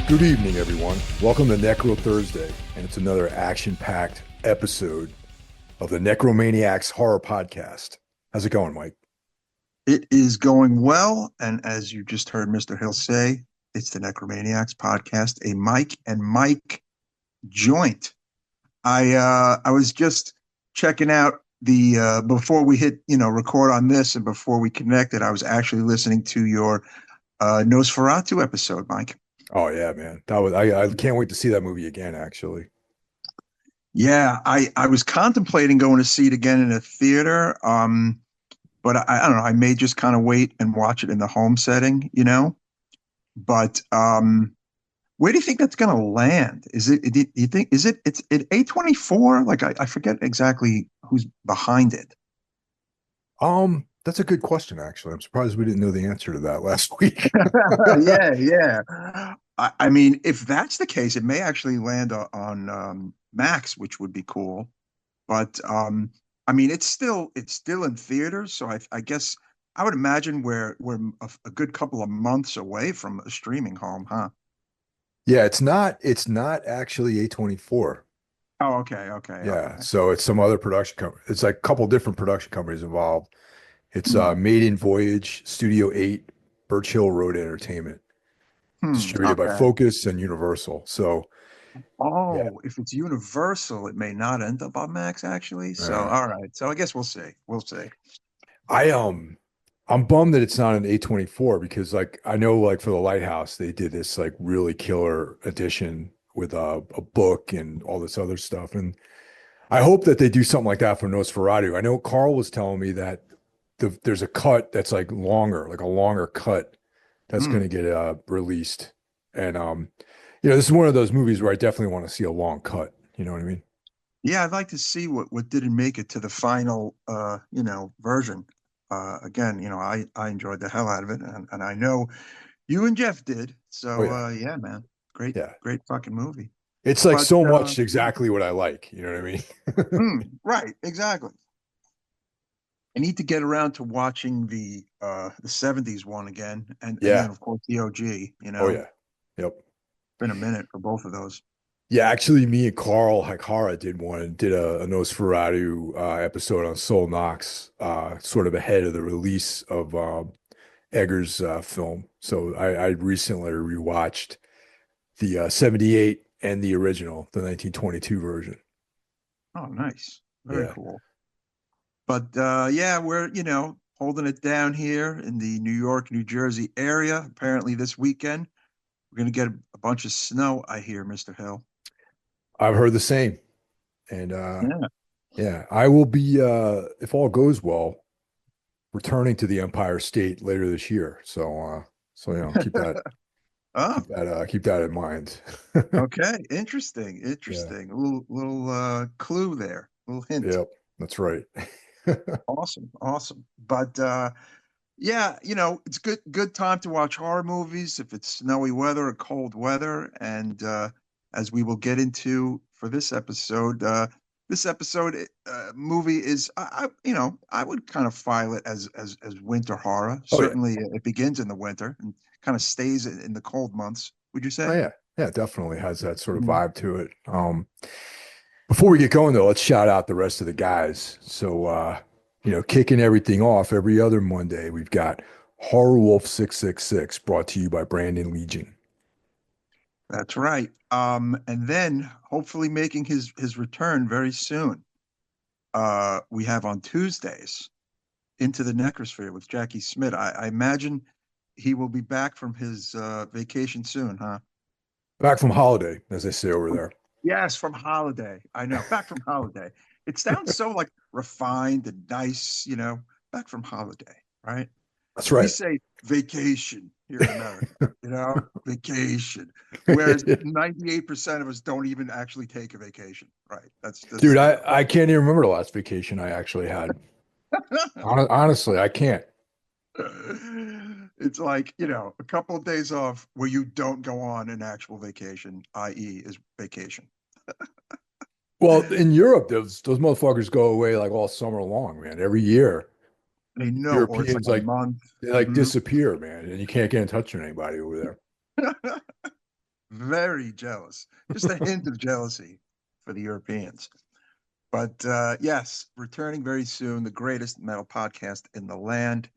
Good evening, everyone. Welcome to Necro Thursday, and it's another action-packed episode of the Necromaniacs Horror Podcast. How's it going, Mike? It is going well, and as you just heard Mr. Hill say, it's the Necromaniacs podcast, a Mike and Mike joint. I was just checking out the before we hit record on this and before we connected, I was actually listening to your Nosferatu episode, Mike. Oh yeah, man. I can't wait to see that movie again, actually. Yeah, I was contemplating going to see it again in a theater. But I don't know. I may just kind of wait and watch it in the home setting, you know. But where do you think that's going to land? Do you think it's at A24? Like I forget exactly who's behind it. That's a good question, actually. I'm surprised we didn't know the answer to that last week. Yeah, yeah. I mean, if that's the case, it may actually land on Max, which would be cool. But I mean, it's still in theaters, so I guess I would imagine we're a good couple of months away from a streaming home, huh? Yeah, it's not actually A24. Oh, okay, okay, Yeah, okay. so it's some other production company. It's like a couple different production companies involved. It's Hmm. Maiden Voyage, Studio 8, Birch Hill Road Entertainment, distributed by Okay. Focus and Universal. So yeah. Oh, if it's Universal, it may not end up on Max actually. So, Uh, all right. So I guess we'll see. We'll see. I I'm bummed that it's not an A24 because like I know like for the Lighthouse they did this like really killer edition with a book and all this other stuff, and I hope that they do something like that for Nosferatu. I know Carl was telling me that there's a cut that's like longer, like a longer cut that's going Hmm. to get released, and this is one of those movies where I definitely want to see a long cut. You know what I mean? Yeah, I'd like to see what didn't make it to the final version. Again, I enjoyed the hell out of it, and I know you and Jeff did. Oh So yeah, yeah, man. Great, yeah. great fucking movie. It's like But so much exactly what I like. You know what I mean? right, exactly. I need to get around to watching the 70s one again, and then Yeah. of course the OG, Oh yeah. Yep. been a minute for both of those. Yeah, actually, me and Carl Hikara did a Nosferatu episode on Soul Knox, sort of ahead of the release of Eggers' film. So I recently rewatched the 78 and the original, the 1922 version. Oh, nice. Very Yeah. cool. But yeah, we're, holding it down here in the New York, New Jersey area. Apparently this weekend, we're going to get a bunch of snow, I hear, Mr. Hill. I've heard the same. And Yeah. yeah, I will be, if all goes well, returning to the Empire State later this year. So keep that Oh, keep that in mind. okay. Interesting. Yeah. Interesting. A little clue there. A little hint. Yep. That's right. Awesome. Awesome. But yeah, it's good time to watch horror movies if it's snowy weather or cold weather. And as we will get into for this episode movie is I would kind of file it as winter horror. Oh yeah. Certainly, it begins in the winter and kind of stays in the cold months. Would you Oh say? yeah. Yeah, it definitely has that sort of Mhm. vibe to it. Before we get going though, let's shout out the rest of the guys. So kicking everything off every other Monday, we've got Horror Wolf 666 brought to you by Brandon Legion. That's right. And then hopefully making his return very soon. We have on Tuesdays into the necrosphere with Jackie Smith. I imagine he will be back from his vacation soon, huh? Back from holiday, as they say over there. Yes, from holiday. I know. Back from holiday. It sounds so like refined and nice, back from holiday, right? That's We right. say vacation here in America, vacation. Whereas 98% of us don't even actually take a vacation, right? That's Dude, I can't even remember the last vacation I actually had. Honestly, I can't. It's like, a couple of days off where you don't go on an actual vacation, i.e., is vacation. Well, in Europe, those motherfuckers go away like all summer long, man. Every year, I know, or it's like Europeans a like month. they like disappear, man, and you can't get in touch with anybody over there. very jealous. Just a hint of jealousy for the Europeans. But yes, returning very soon, the greatest metal podcast in the land,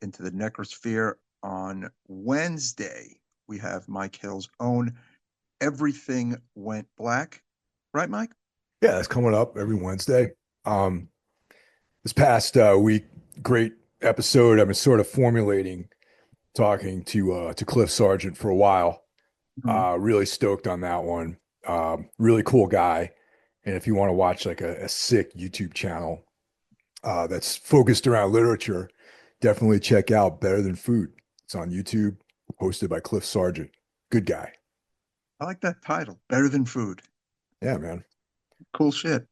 into the necrosphere on Wednesday. We have Mike Hill's own Everything Went Black. Right, Mike? Yeah, it's coming up every Wednesday. Um, this past week, great episode. I've been sort of formulating, talking to Cliff Sargent for a while. Mhm. Really stoked on that one. Really cool guy. And if you want to watch like a sick YouTube channel that's focused around literature, definitely check out Better Than Food. It's on YouTube, hosted by Cliff Sargent. Good guy. I like that title, Better Than Food. Yeah, man. Cool shit.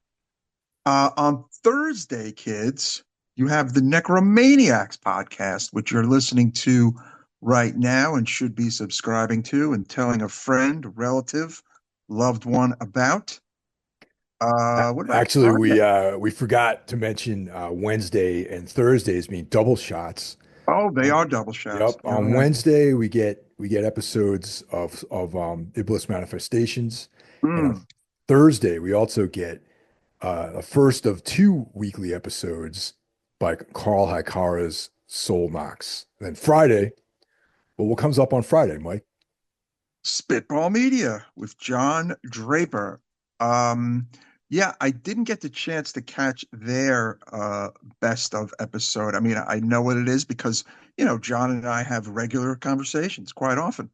On Thursday, kids, you have the Necromaniacs podcast, which you're listening to right now and should be subscribing to and telling a friend, relative, loved one about. What about Actually, Friday? we forgot to mention Wednesday and Thursdays being double shots. Oh, they Um, are double shots. Yep. Yeah, On yeah. Wednesday, we get episodes of Iblis Manifestations, and on Mm, Thursday we also get a first of two weekly episodes by Carl Haikara's Soul Knocks. And then Friday, well, what comes up on Friday, Mike? Spitball Media with John Draper. Um, yeah, I didn't get the chance to catch their best of episode. I mean, I know what it is because, John and I have regular conversations quite often,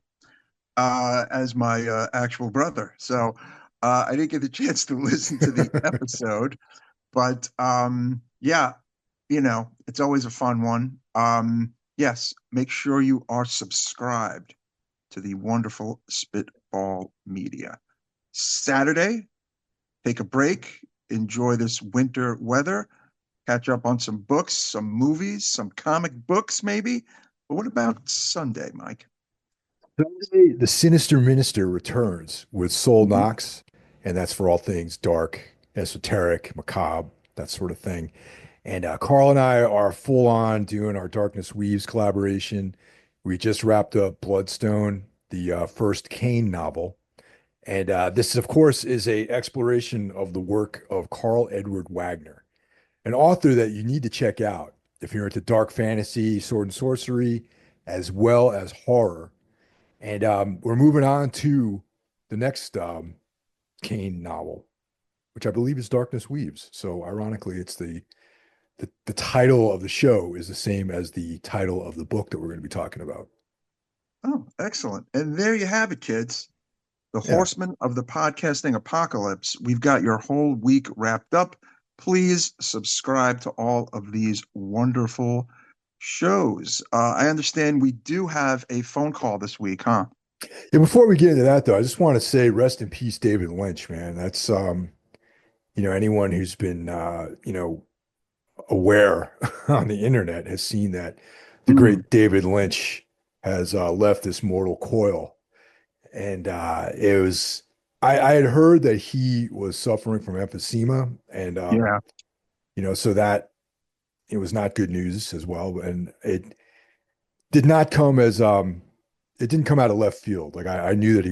as my actual brother. So I didn't get the chance to listen to the episode, but yeah, it's always a fun one. Yes, make sure you are subscribed to the wonderful Spitball Media. Saturday, take a break, enjoy this winter weather, catch up on some books, some movies, some comic books, maybe. But what about Sunday, Mike? Sunday, the Sinister Minister returns with Soul Mhm. Knox, and that's for all things dark, esoteric, macabre, that sort of thing. And Carl and I are full on doing our Darkness Weaves collaboration. We just wrapped up Bloodstone, the first Kane novel. And this, of course, is a exploration of the work of Carl Edward Wagner, an author that you need to check out if you're into dark fantasy, sword and sorcery, as well as horror. And we're moving on to the next Kane novel, which I believe is Darkness Weaves. So ironically, it's the title of the show is the same as the title of the book that we're going to be talking about. Oh, excellent. And there you have it, kids. The Yeah. horsemen of the podcasting apocalypse. We've got your whole week wrapped up. Please subscribe to all of these wonderful shows. I understand we do have a phone call this week, huh? Yeah, before we get into that though, I just want to say rest in peace, David Lynch, man. That's anyone who's been aware on the internet has seen that the Mm, great David Lynch has left this mortal coil. And it was I had heard that he was suffering from emphysema, and yeah. so that it was not good news as well. And did not come as it didn't come out of left field. Like I knew that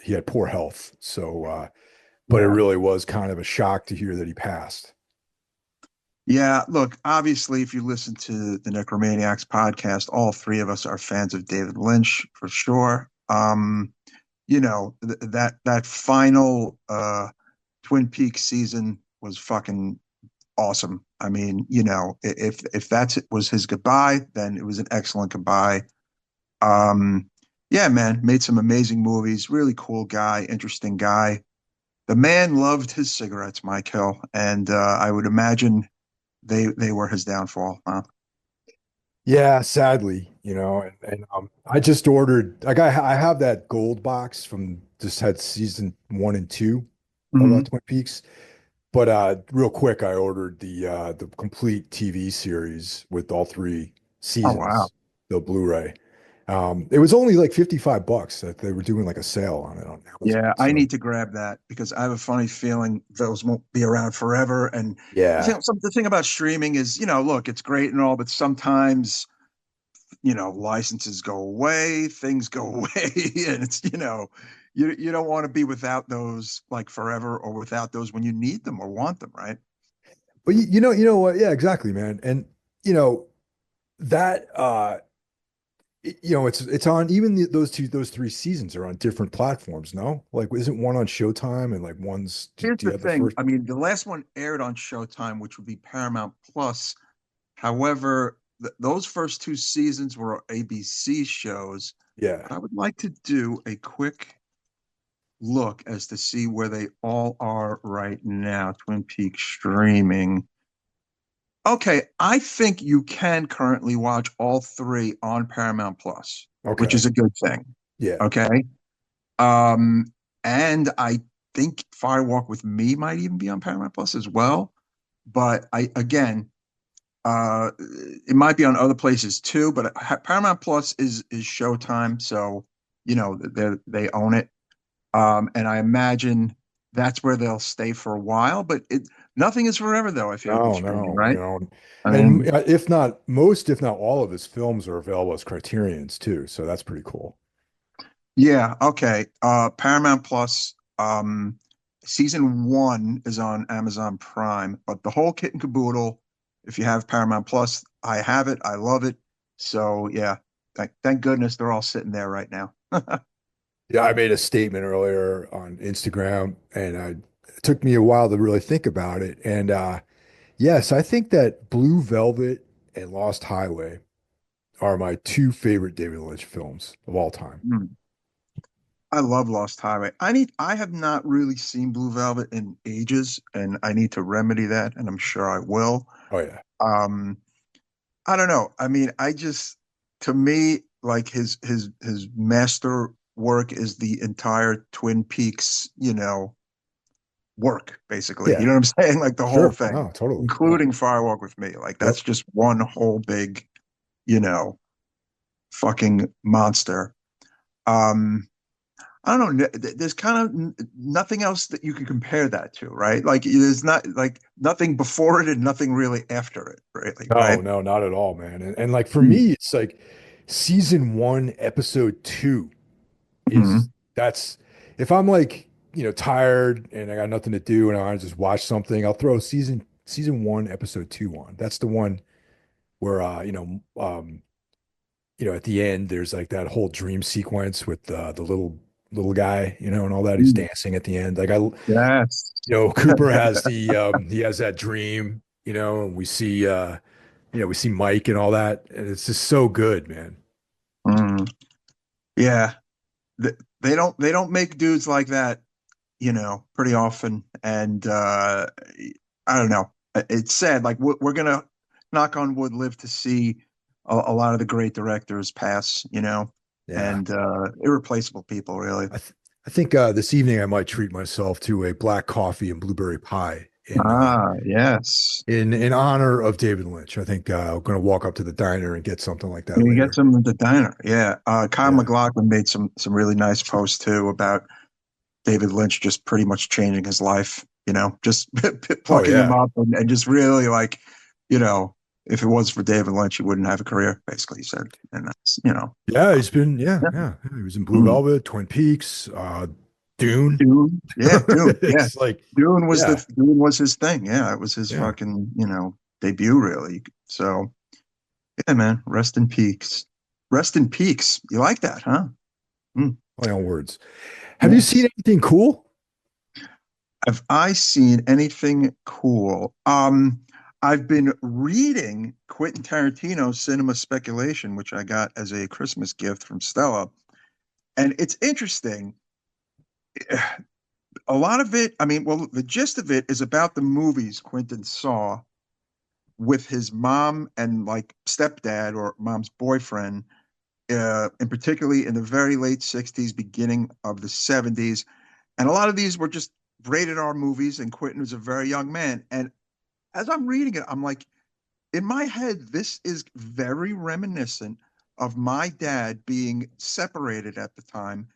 he had poor health. So but it Yeah. really was kind of a shock to hear that he passed. Yeah. Look, obviously, if you listen to the Necromaniacs podcast, all three of us are fans of David Lynch for sure. That final Twin Peaks season was fucking awesome. I mean, if that was his goodbye, then it was an excellent goodbye. Um, yeah, man, made some amazing movies. Really cool guy, interesting guy. The man loved his cigarettes, Mike Hill, and I would imagine they were his downfall. Huh? Yeah, sadly, and I just ordered like I have that gold box from just had season one and two of Mhm. Twin Peaks. But real quick, I ordered the complete TV series with all three Oh wow. seasons, the Blu-ray. It was only like $55 that they were doing like a sale on it on Amazon. Yeah, I So need to grab that because I have a funny feeling those won't be around forever. And yeah, the thing about streaming is, look, it's great and all, but sometimes licenses go away, things go away, and you don't want to be without those like forever or without those when you need them or want them, right? But you know what? Yeah, exactly, man. And you know that it's on even those three seasons are on different platforms. No, like isn't one on Showtime and like one's Here's do you the have the thing. first? I mean, the last one aired on Showtime, which would be Paramount Plus. However, those first two seasons were ABC shows. Yeah. But I would like to do a quick look as to see where they all are right now. Twin Peaks streaming. Okay, I think you can currently watch all three on Paramount Plus, which Okay. is a good thing. Yeah. Okay. Um, and I think Firewalk with Me might even be on Paramount Plus as well. But it might be on other places too. But Paramount Plus is Showtime, so they own it. And I imagine that's where they'll stay for a while. But nothing is forever, though. I feel like with No, streaming, no, right? you know, I and mean, if not most, if not all of his films are available as Criterions too, so that's pretty cool. yeah, okay. Paramount Plus, season one is on Amazon Prime, but the whole kit and caboodle, if you have Paramount Plus, I have it. I love it. So yeah, thank goodness they're all sitting there right now. Yeah, I made a statement earlier on Instagram, and it took me a while to really think about it. And yes, I think that Blue Velvet and Lost Highway are my two favorite David Lynch films of all time. Hmm. I love Lost Highway. I have not really seen Blue Velvet in ages, and I need to remedy that, and I'm sure I will. Oh yeah. Um, I don't know. I mean, to me, like his master work is the entire Twin Peaks, work, basically. You Yeah, know what I'm saying? Like the whole sure. thing, No, totally. Yeah. including Firewalk with Me. Like Yep. that's just one whole big, you know, fucking monster. Um, I don't know. There's kind of nothing else that you can compare that to, right? Like there's not like nothing before it and nothing really after it, really, No, right? no, not at all, man. And like for Mm. me, it's like season one, episode two is Mhm. that's if I'm like, tired and I got nothing to do and I want to just watch something, I'll throw season one, episode two on. That's the one where at the end there's like that whole dream sequence with the little guy, and all that. He's Mm. dancing at the end. Like Yes. Cooper has he has that dream, and we see Mike and all that, and it's just so good, man. Mm. Yeah. They don't make dudes like that, pretty often. And I don't know. It's sad. Like we're gonna knock on wood, live to see a lot of the great directors pass, Yeah. and irreplaceable people, really. I th I think this evening I might treat myself to a black coffee and blueberry pie Ah, yes. in honor of David Lynch. I think I'm going to walk up to the diner and get something like that You get later. some at the diner. Yeah. Kyle Yeah. McLaughlin made some really nice posts too about David Lynch just pretty much changing his life, just Oh plucking him yeah. up and just really like, you know, if it was for David Lynch, he wouldn't have a career, basically, he said. And that's. Yeah, he's been yeah, Yeah. yeah. He was in Blue Mm. Velvet, Twin Peaks, Dune. Dune. Yeah, Dune. Yeah. It's like, yeah, Dune was his thing. Yeah, it was his yeah. fucking, debut really. So yeah, man, rest in peaks. Rest in peaks. You like that, huh? Mm. My own words. Have you Yeah. seen anything cool? Have I seen anything cool? I've been reading Quentin Tarantino's Cinema Speculation, which I got as a Christmas gift from Stella. And it's interesting. A lot of it, I mean, well, the gist of it is about the movies Quentin saw with his mom and like stepdad or mom's boyfriend, and particularly in the very late 60s, beginning of the 70s. And a lot of these were just rated R movies, and Quentin was a very young man. And as I'm reading it, I'm like, in my head, this is very reminiscent of my dad being separated at the time,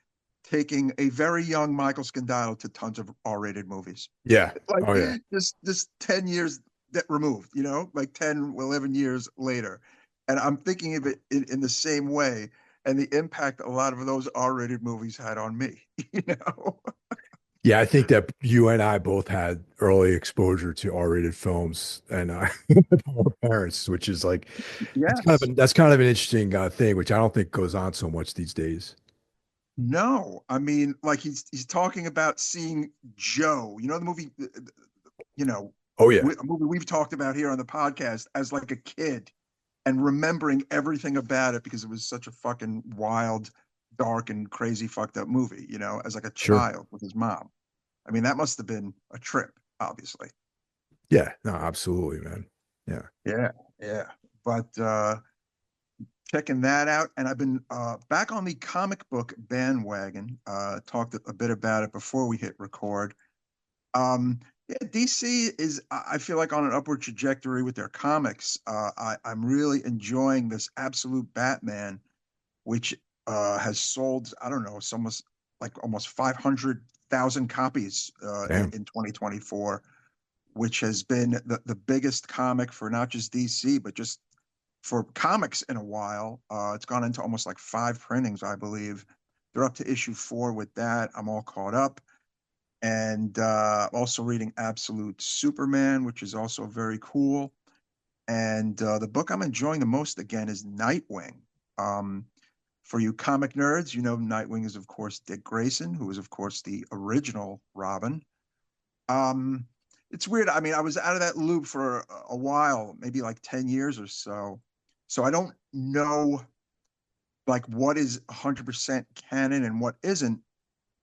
taking a very young Michael Scandalo to tons of R-rated movies. Yeah. Like Oh yeah. just 10 years that removed, like 10, 11 years later. And I'm thinking of it in the same way, and the impact a lot of those R-rated movies had on me, you know? Yeah, I think that you and I both had early exposure to R-rated films and our parents, which is like Yes. that's kind of an interesting thing, which I don't think goes on so much these days. No, I mean, like he's talking about seeing Joe, you know, the movie, you know, Oh yeah, a movie we've talked about here on the podcast as like a kid and remembering everything about it because it was such a fucking wild, dark, and crazy, fucked up movie, you know, as like a sure. child with his mom. I mean, that must have been a trip, obviously. Yeah, no, absolutely, man. Yeah. Yeah, yeah. But checking that out, and I've been back on the comic book bandwagon. Talked a bit about it before we hit record. Yeah, DC is, I feel like, on an upward trajectory with their comics. I'm really enjoying this Absolute Batman, which has sold, I don't know, it's almost 500,000 copies Damn. in 2024, which has been the biggest comic for not just DC, but just for comics in a while. It's gone into almost like five printings, I believe. They're up to issue 4 with that. I'm all caught up. And also reading Absolute Superman, which is also very cool. And the book I'm enjoying the most again is Nightwing. Um, for you comic nerds, you know Nightwing is, of course, Dick Grayson, who is, of course, the original Robin. Um, it's weird. I mean, I was out of that loop for a while, maybe like 10 years or so. So I don't know like what is 100% canon and what isn't.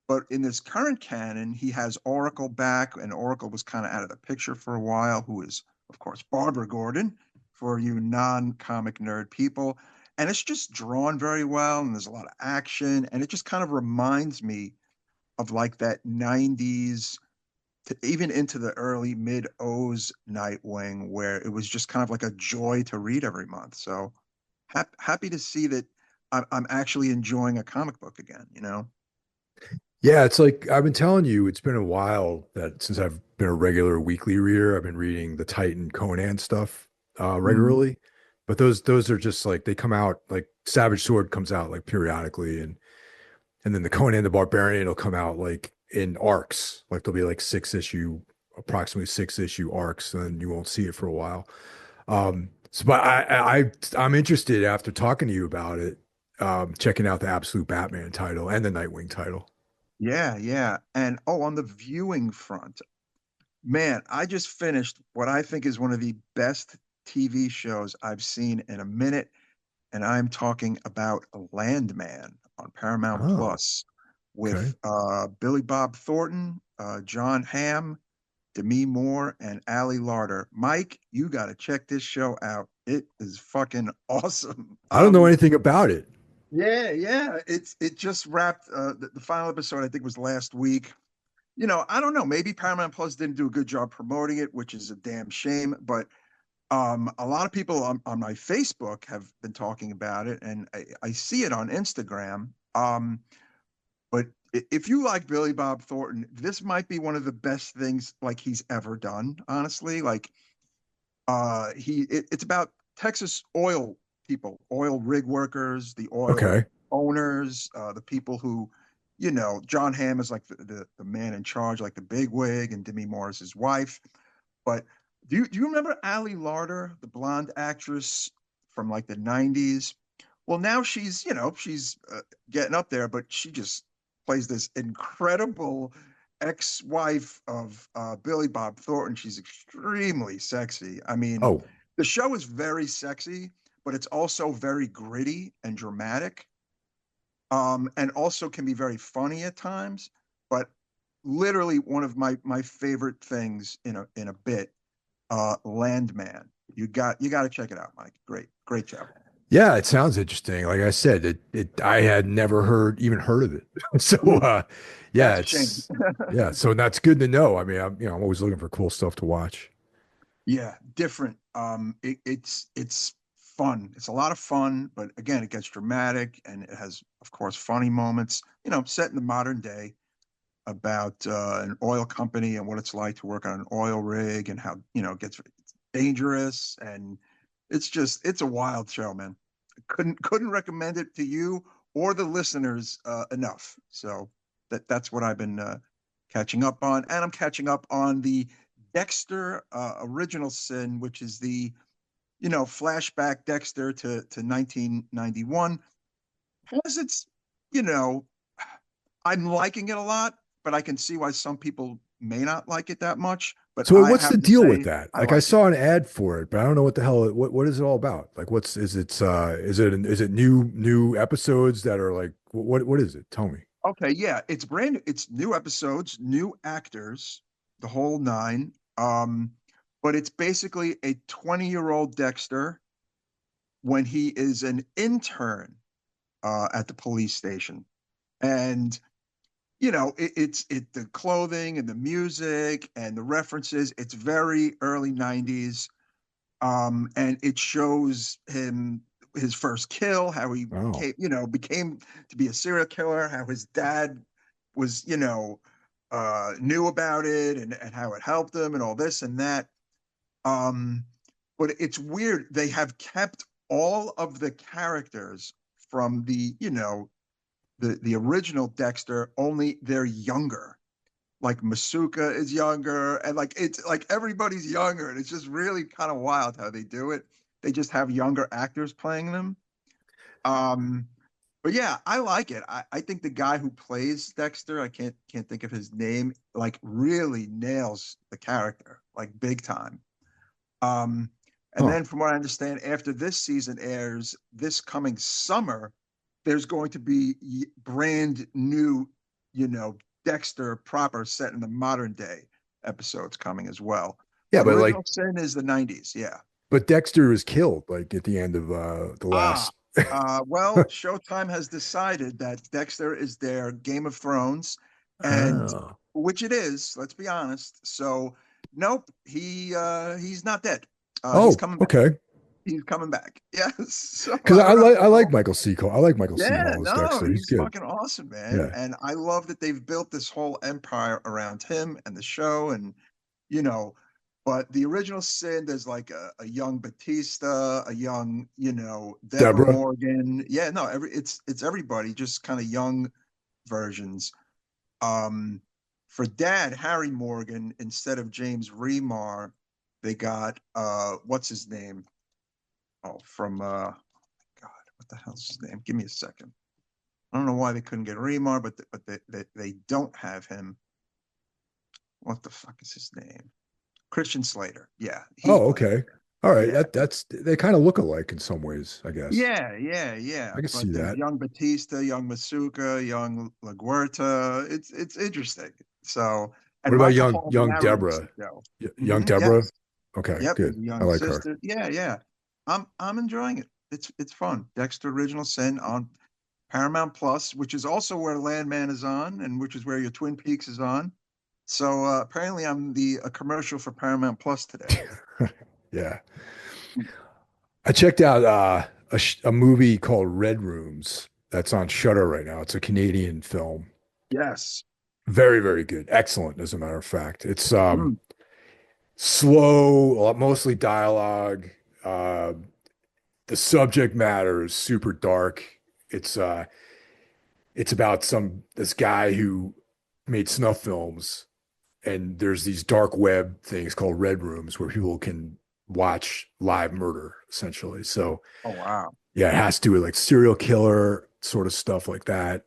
But in this current canon, he has Oracle back, and Oracle was kind of out of the picture for a while, who is, of course, Barbara Gordon for you non-comic nerd people. And it's just drawn very well, and there's a lot of action, and it just kind of reminds me of like that 90s to even into the early mid O's Nightwing, where it was just kind of like a joy to read every month. So happy to see that I'm actually enjoying a comic book again, you know? Yeah, it's like I've been telling you, it's been a while that since I've been a regular weekly reader, I've been reading the Titan Conan stuff Mhm. regularly. But those are just like they come out like Savage Sword comes out like periodically and then the Conan the Barbarian will come out like in arcs. Like there'll be like approximately 6 issue arcs, and then you won't see it for a while. So but I'm interested after talking to you about it, checking out the Absolute Batman title and the Nightwing title. Yeah, yeah. And oh, on the viewing front, man, I just finished what I think is one of the best TV shows I've seen in a minute, and I'm talking about Landman on Paramount Oh, Plus okay. with Billy Bob Thornton, John Hamm, Demi Moore, and Ali Larter. Mike, you got to check this show out. It is fucking awesome. I don't know anything about it. Yeah, yeah. It just wrapped. The final episode, I think, was last week. You know, I don't know. Maybe Paramount Plus didn't do a good job promoting it, which is a damn shame. But a lot of people on my Facebook have been talking about it, and I see it on Instagram. But if you like Billy Bob Thornton, this might be one of the best things like he's ever done. Honestly, like it's about Texas oil people, oil rig workers, the oil Okay. owners, the people who, you know, John Hamm is like the man in charge, like the big wig, and Demi Moore is his wife. But do you remember Ali Larter, the blonde actress from like the 90s? Well, now she's, you know, she's getting up there, but she just plays this incredible ex-wife of Billy Bob Thornton. She's extremely sexy. I mean, Oh, the show is very sexy, but it's also very gritty and dramatic, and also can be very funny at times. But literally one of my favorite things in a bit, Landman. You got to check it out, Mike. Great job. yeah, it sounds interesting. Like I said, I had never even heard of it. So Ooh, yeah, that's a shame. it's yeah, so that's good to know. I mean, I'm always looking for cool stuff to watch. Yeah, different. It's fun. It's a lot of fun, but again, it gets dramatic and it has, of course, funny moments. You know, set in the modern day about an oil company and what it's like to work on an oil rig and how, you know, it gets dangerous and It's a wild show, man. Couldn't recommend it to you or the listeners enough. So that's what I've been catching up on, and I'm catching up on the Dexter Original Sin, which is the flashback Dexter to 1991. Plus, it's you know I'm liking it a lot, but I can see why some people may not like it that much. But So I what's the have to deal with say that? I Like I like it. saw an ad for it, but I don't know what the hell what is it all about? Like what's is it new episodes that are like what is it? Tell me. Okay, yeah, it's brand new. It's new episodes, new actors, the whole nine. But it's basically a 20-year-old Dexter when he is an intern at the police station. And it's the clothing and the music and the references. It's very early 90s. And it shows him his first kill, how he Oh. became to be a serial killer, how his dad was, knew about it and how it helped him and all this and that. Um, but it's weird. They have kept all of the characters from the original Dexter, only they're younger. Like Masuka is younger, and like it's like everybody's younger, and it's just really kind of wild how they do it. They just have younger actors playing them. Um, but yeah, I like it. I think the guy who plays Dexter, I can't think of his name, like really nails the character, like big time. Um, and Huh. then from what I understand, after this season airs this coming summer, there's going to be brand new, Dexter proper set in the modern day episodes coming as well. Yeah, but like Original Sin is the 90s, yeah. but Dexter was killed like at the end of the Ah, last. well, Showtime has decided that Dexter is their Game of Thrones, and Oh. which it is, let's be honest. So, nope, he's not dead. He's Oh, coming back. okay. He's coming back. Yes. So Because I don't know. I like Michael C. Cole. I like Michael C. Yeah, Hall as no, Dexter. He's he's good. fucking awesome, man. Yeah. And I love that they've built this whole empire around him and the show. And, you know, but the original Sin, there's like a young Batista, a young, Deborah Deborah. Morgan. Yeah, no, it's everybody, just kind of young versions. Um, for Dad, Harry Morgan, instead of James Remar, they got what's his name? Oh, from God, what the hell's his name? Give me a second. I don't know why they couldn't get Remar, but they don't have him. What the fuck is his name? Christian Slater. Yeah, he Oh, plays. okay. All right. Yeah, That's they kind of look alike in some ways, I guess. yeah. I can see But there's that. young Batista, young Masuka, young LaGuerta. It's interesting. So, What and about Micah Hall young narrates the Deborah? show. Young Deborah? Yes. Okay, Yep. There's good. a I young like her. sister. Yeah. I'm enjoying it. It's fun. Dexter Original Sin on Paramount Plus, which is also where Landman is on, and which is where your Twin Peaks is on. So apparently, I'm the a commercial for Paramount Plus today. Yeah. I checked out a movie called Red Rooms that's on Shutter right now. It's a Canadian film. Yes. Very, very good. Excellent, as a matter of fact. It's Mm. slow, mostly dialogue. Uh, the subject matter is super dark. It's uh it's about this guy who made snuff films, and there's these dark web things called red rooms where people can watch live murder essentially. So Oh wow. yeah, it has to do with like serial killer sort of stuff like that.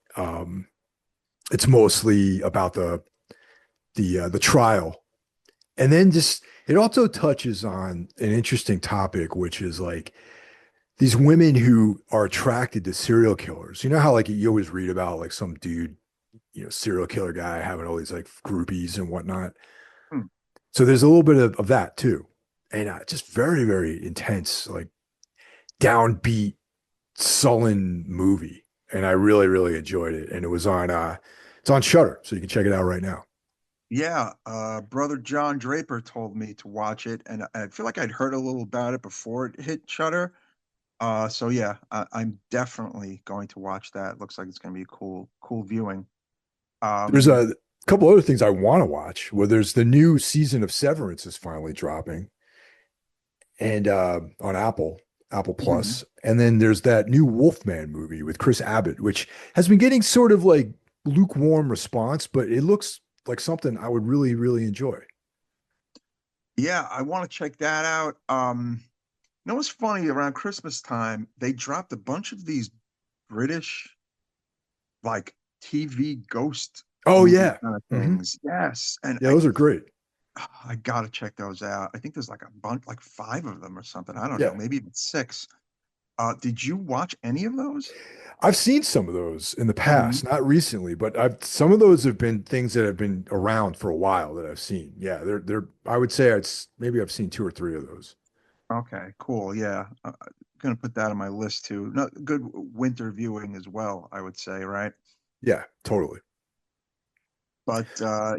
It's mostly about the trial, and then just it also touches on an interesting topic, which is like these women who are attracted to serial killers. You know how like you always read about like some dude, serial killer guy having all these like groupies and whatnot. Mm. So there's a little bit of that too. And just very, very intense, like downbeat, sullen movie. And I really, really enjoyed it. And it's on Shutter, so you can check it out right now. Yeah, brother John Draper told me to watch it, and I feel like I'd heard a little about it before it hit Shutter. So yeah, I'm definitely going to watch that. Looks like it's going to be a cool viewing. There's Um, a couple other things I want to watch. Where there's the new season of Severance is finally dropping, and on Apple Mhm. Plus. And then there's that new Wolfman movie with Chris Abbott, which has been getting sort of like lukewarm response, but it looks like something I would really, really enjoy. Yeah, I want to check that out. You know what's funny? Around Christmas time, they dropped a bunch of these British like TV ghost Oh movie yeah. kind of Hmm. things. Yes, and Yeah, those are great. I gotta check those out. I think there's like a bunch, like five of them or something. I don't know, Yeah. maybe even six. Did you watch any of those? I've seen some of those in the Hmm. past, not recently, but I've some of those have been things that have been around for a while that I've seen. Yeah, they're I would say maybe I've seen two or three of those. Okay, cool. Yeah, gonna put that on my list too. No, good winter viewing as well, I would say, right? Yeah, totally. But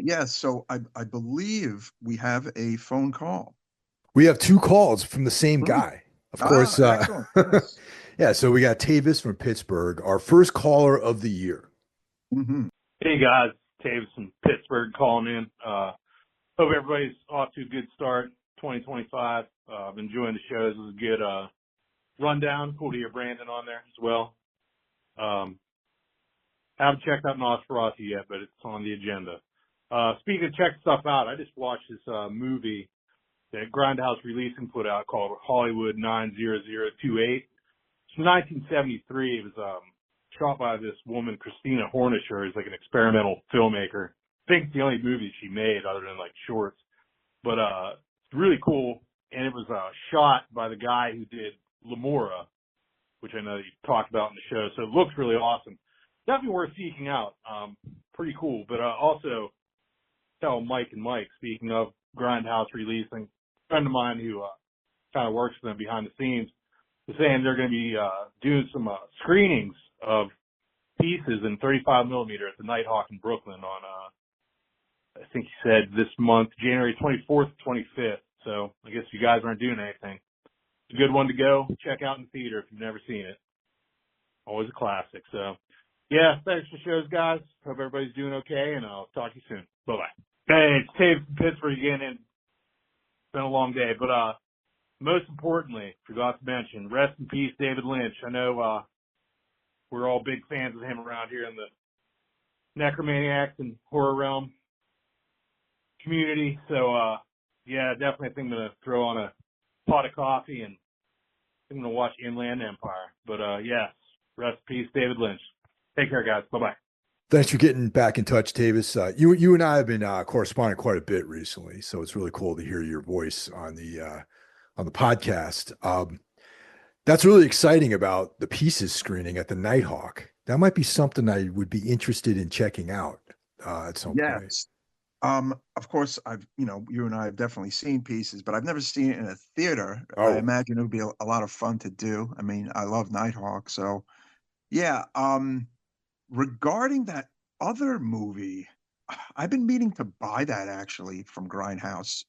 yeah, so I believe we have a phone call. We have two calls from the same Hmm. guy. Of Ah, course, excellent. Yes. yeah, so we got Tavis from Pittsburgh, our first caller of the year. Hmm. Hey guys, Taves from Pittsburgh calling in. Hope everybody's off to a good start, 2025. I'm enjoying the show. This is a good rundown. Cool to hear Brandon on there as well. Um, haven't checked out Nosferatu yet, but it's on the agenda. Speaking of check stuff out, I just watched this movie that Grindhouse Releasing put out called Hollywood 90028. It's from 1973. It was shot by this woman, Christina Hornisher, who's like an experimental filmmaker. I think it's the only movie she made other than like shorts. But it's really cool. And it was shot by the guy who did Lamora, which I know you talked about in the show. So it looks really awesome. Definitely worth seeking out. Pretty cool. But also tell Mike and Mike, speaking of Grindhouse Releasing, a friend of mine who kind of works for them behind the scenes, is saying they're going to be doing some screenings of pieces in 35 millimeter at the Nighthawk in Brooklyn on, I think he said this month, January 24th, 25th. So I guess you guys aren't doing anything. It's a good one to go. Check out in the theater if you've never seen it. Always a classic. So yeah, thanks for the shows, guys. Hope everybody's doing okay, and I'll talk to you soon. Bye bye. Hey, it's Dave from Pittsburgh again, and it's been a long day, but most importantly, forgot to mention, rest in peace, David Lynch. I know we're all big fans of him around here in the necromaniacs and horror realm community. So, yeah, definitely think I'm going to throw on a pot of coffee and I'm going to watch Inland Empire. But, yes, rest in peace, David Lynch. Take care, guys. Bye-bye. Thanks for getting back in touch, Tavis. You and I have been corresponding quite a bit recently, so it's really cool to hear your voice on the podcast. That's really exciting about the pieces screening at the Nighthawk. That might be something I would be interested in checking out at some point. Yes. Of course, you and I have definitely seen pieces, but I've never seen it in a theater. I Oh, imagine it would be a lot of fun to do. I mean, I love Nighthawk, so yeah. Regarding that other movie, I've been meaning to buy that actually from Grindhouse.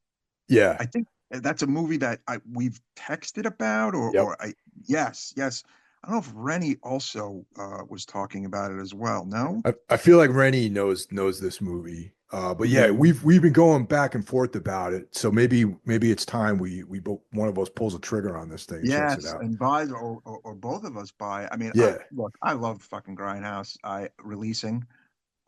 yeah. I think that's a movie that we've texted about, Yep. yes, yes. I don't know if Rennie also was talking about it as well. No? I feel like Rennie knows this movie. But yeah, Hmm. we've been going back and forth about it. So maybe it's time we both one of us pulls a trigger on this thing and checks it Yes, out. and buys or both of us buy. I mean, Yeah. I love fucking Grindhouse. I releasing.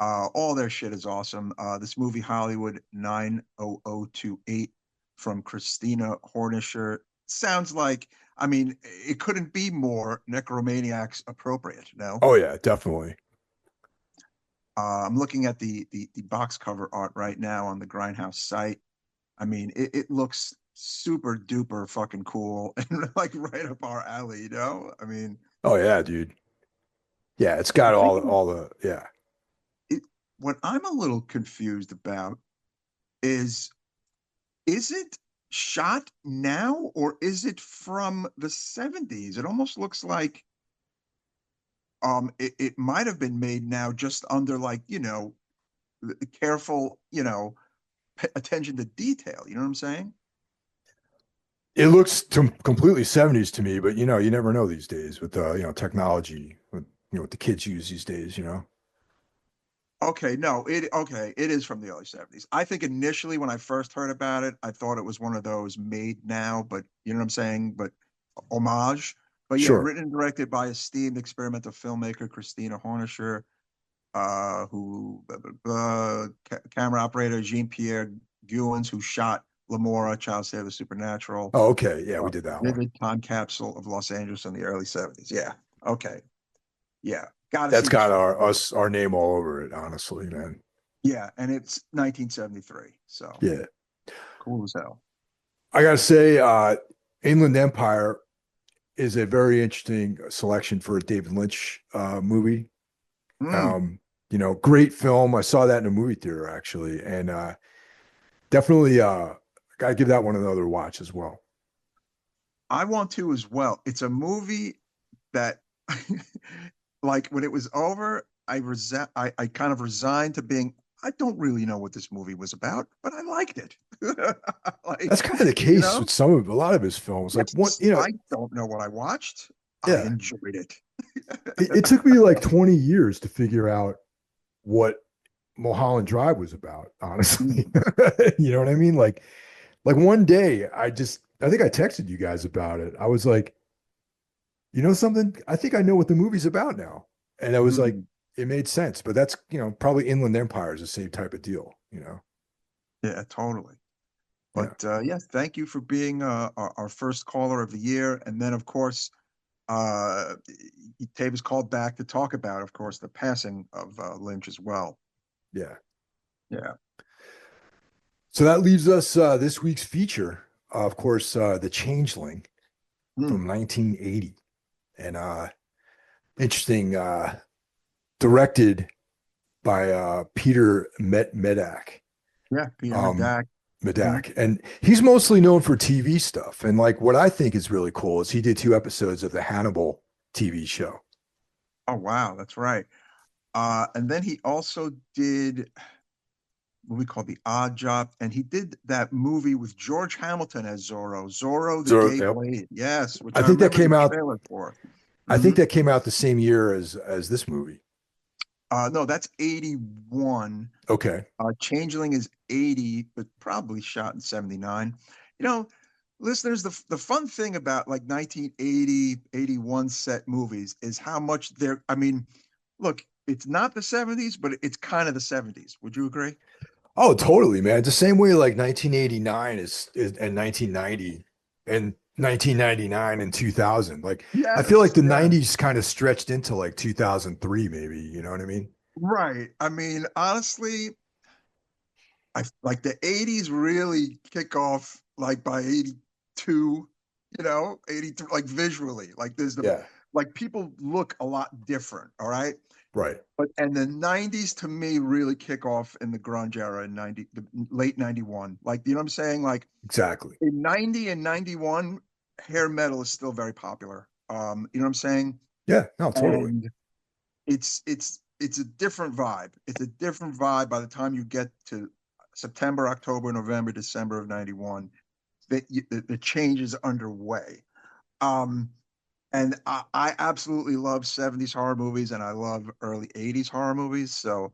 All their shit is awesome. This movie Hollywood 90028 from Christina Hornisher sounds like. I mean, it couldn't be more Necromaniacs appropriate. No, Oh yeah, definitely. I'm looking at the box cover art right now on the Grindhouse site. I mean, it looks super duper fucking cool and like right up our alley. You know, I mean, Oh yeah, dude. Yeah, it's got I'm thinking all the yeah. it. What I'm a little confused about is is it shot now or is it from the 70s? It almost looks like it might have been made now just under like, careful, attention to detail. You know what I'm saying? It looks completely 70s to me, but you never know these days with technology, with what the kids use these days. Okay, no, it is from the early 70s. I think initially when I first heard about it, I thought it was one of those made now, but you know what I'm saying, but homage. But yeah, Sure. written and directed by esteemed experimental filmmaker Christina Hornisher, who camera operator Jean-Pierre Guins, who shot Lamora, Child Save the Supernatural, Oh, okay. Yeah, we did that one. vivid time capsule of Los Angeles in the early 70s. Yeah. Okay. Yeah. Gotta That's see this got film. our name all over it, honestly, man. Yeah, and it's 1973, so Yeah. cool as hell. I gotta say, Inland Empire is a very interesting selection for a David Lynch movie. Mm. Um, great film. I saw that in a movie theater actually, and definitely gotta give that one another watch as well. I want to as well. It's a movie that, like, when it was over, I kind of resigned to being. I don't really know what this movie was about, but I liked it. That's Like, kind of the you case know, with a lot of his films. Like one, yes, I don't know what I watched. I yeah, enjoyed it. it took me like 20 years to figure out what Mulholland Drive was about, honestly. Mm. You know what I mean? Like one day I think I texted you guys about it. I was like, you know something? I think I know what the movie's about now. And I was like, Mm. it made sense. But that's, probably Inland Empire is the same type of deal. Yeah, totally. Yeah. But yeah, thank you for being our first caller of the year, and then of course uh, Tabe was called back to talk about, of course, the passing of Lynch as well. Yeah. Yeah. So that leaves us this week's feature, of course, The Changeling Hmm. from 1980. And interesting, directed by Peter Medak. Yeah, Peter Um, Medak. Hmm. Medak. And he's mostly known for TV stuff. And like what I think is really cool is he did 2 episodes of the Hannibal TV show. Oh wow, that's right. And then he also did what we call The Odd Job, and he did that movie with George Hamilton as Zorro, Zorro the So Gay yep. Blade. Yes, which I I think that remember the came out. trailer for. I think Hmm. that came out the same year as this movie. No, that's 81. Okay. Changeling is 80, but probably shot in 79. You know, listeners, the fun thing about like 1980, 81 set movies is how much they're, I mean, look, it's not the 70s, but it's kind of the 70s. Would you agree? Oh, totally, man. It's the same way like 1989 is and 1990 and 1999 and 2000. Like I feel like Yes, the yeah. 90s kind of stretched into like 2003 maybe, you know what I mean? Right. I mean, honestly, I like the 80s really kick off like by 82, 83, like visually. Like there's the Yeah, like people look a lot different, all right? right. But and the 90s to me really kick off in the grunge era in the late 91. Like, you know what I'm saying? Like Exactly. in 90 and 91, hair metal is still very popular. You know what I'm saying? Yeah, no, totally. And it's a different vibe. It's a different vibe by the time you get to September, October, November, December of 91. The change is underway. Um, and I absolutely love 70s horror movies and I love early 80s horror movies. So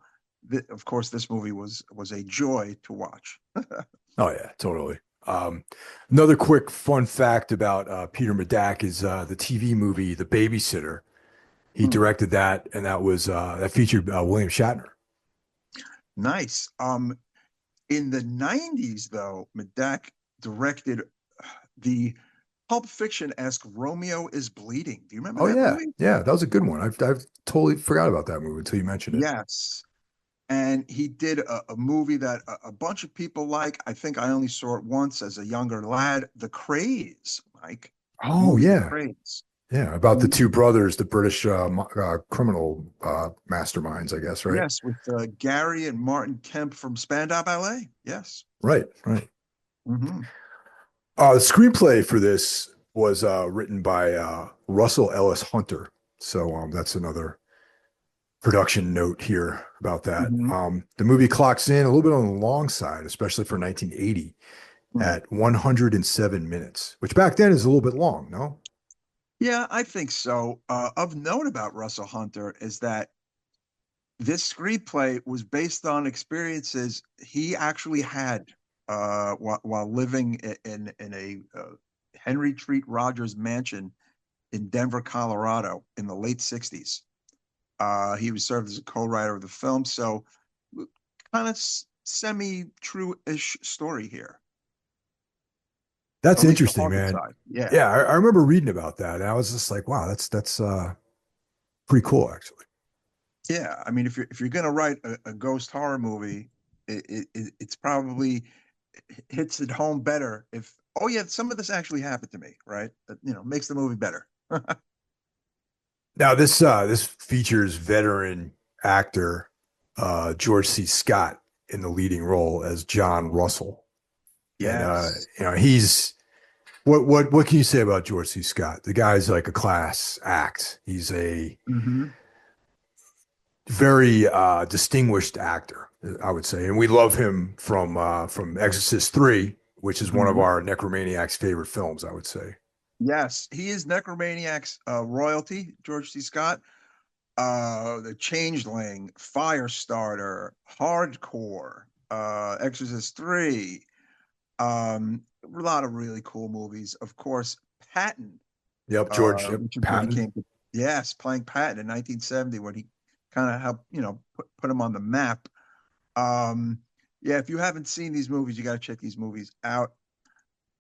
of course this movie was a joy to watch. Oh yeah, totally. Um, Another quick fun fact about Peter Medak is the TV movie The Babysitter. He Hmm, directed that, and that featured William Shatner. nice. In the 90s though, Medak directed the Pulp Fiction-esque Romeo is Bleeding. Do you remember Oh that yeah, movie? yeah, that was a good one. I've totally forgot about that movie until you mentioned it. Yes. And he did a movie that a bunch of people like. I think I only saw it once as a younger lad. The Craze, Mike. The Oh movie The yeah, Craze. yeah, about the And two brothers, the British criminal masterminds, I guess, right? yes, with Gary and Martin Kemp from Spandau Ballet. Yes. Right, right. Hmm. The screenplay for this was written by Russell Ellis Hunter. So that's another production note here about that. Hmm. The movie clocks in a little bit on the long side, especially for 1980, at 107 minutes, which back then is a little bit long, no? Yeah, I think so. Of note about Russell Hunter is that this screenplay was based on experiences he actually had while living in a Henry Treat Rogers mansion in Denver, Colorado, in the late '60s. He was served as a co-writer of the film, so kind of semi-true-ish story here, That's at least the interesting, haunted man. side. Yeah, Yeah, I remember reading about that, and I was just like, wow, that's pretty cool, actually. yeah. I mean, if you're gonna write a ghost horror movie, it's probably hits it home better if, oh yeah, some of this actually happened to me, right? That, makes the movie better. Now this features veteran actor George C. Scott in the leading role as John Russell. And Yes. he's what can you say about George C. Scott? The guy's like a class act. He's a Hmm. very distinguished actor, I would say. And we love him from Exorcist 3, which is one of Hmm. our Necromaniac's favorite films, I would say. Yes, he is Necromaniac's royalty, George C. Scott. The Changeling, Firestarter, Hardcore, Exorcist 3, a lot of really cool movies. Of course, Patton, Yep, George Richard when he Patton. came to, yes, playing Patton in 1970 when he kind of helped, put him on the map. Um, yeah, if you haven't seen these movies, you got to check these movies out.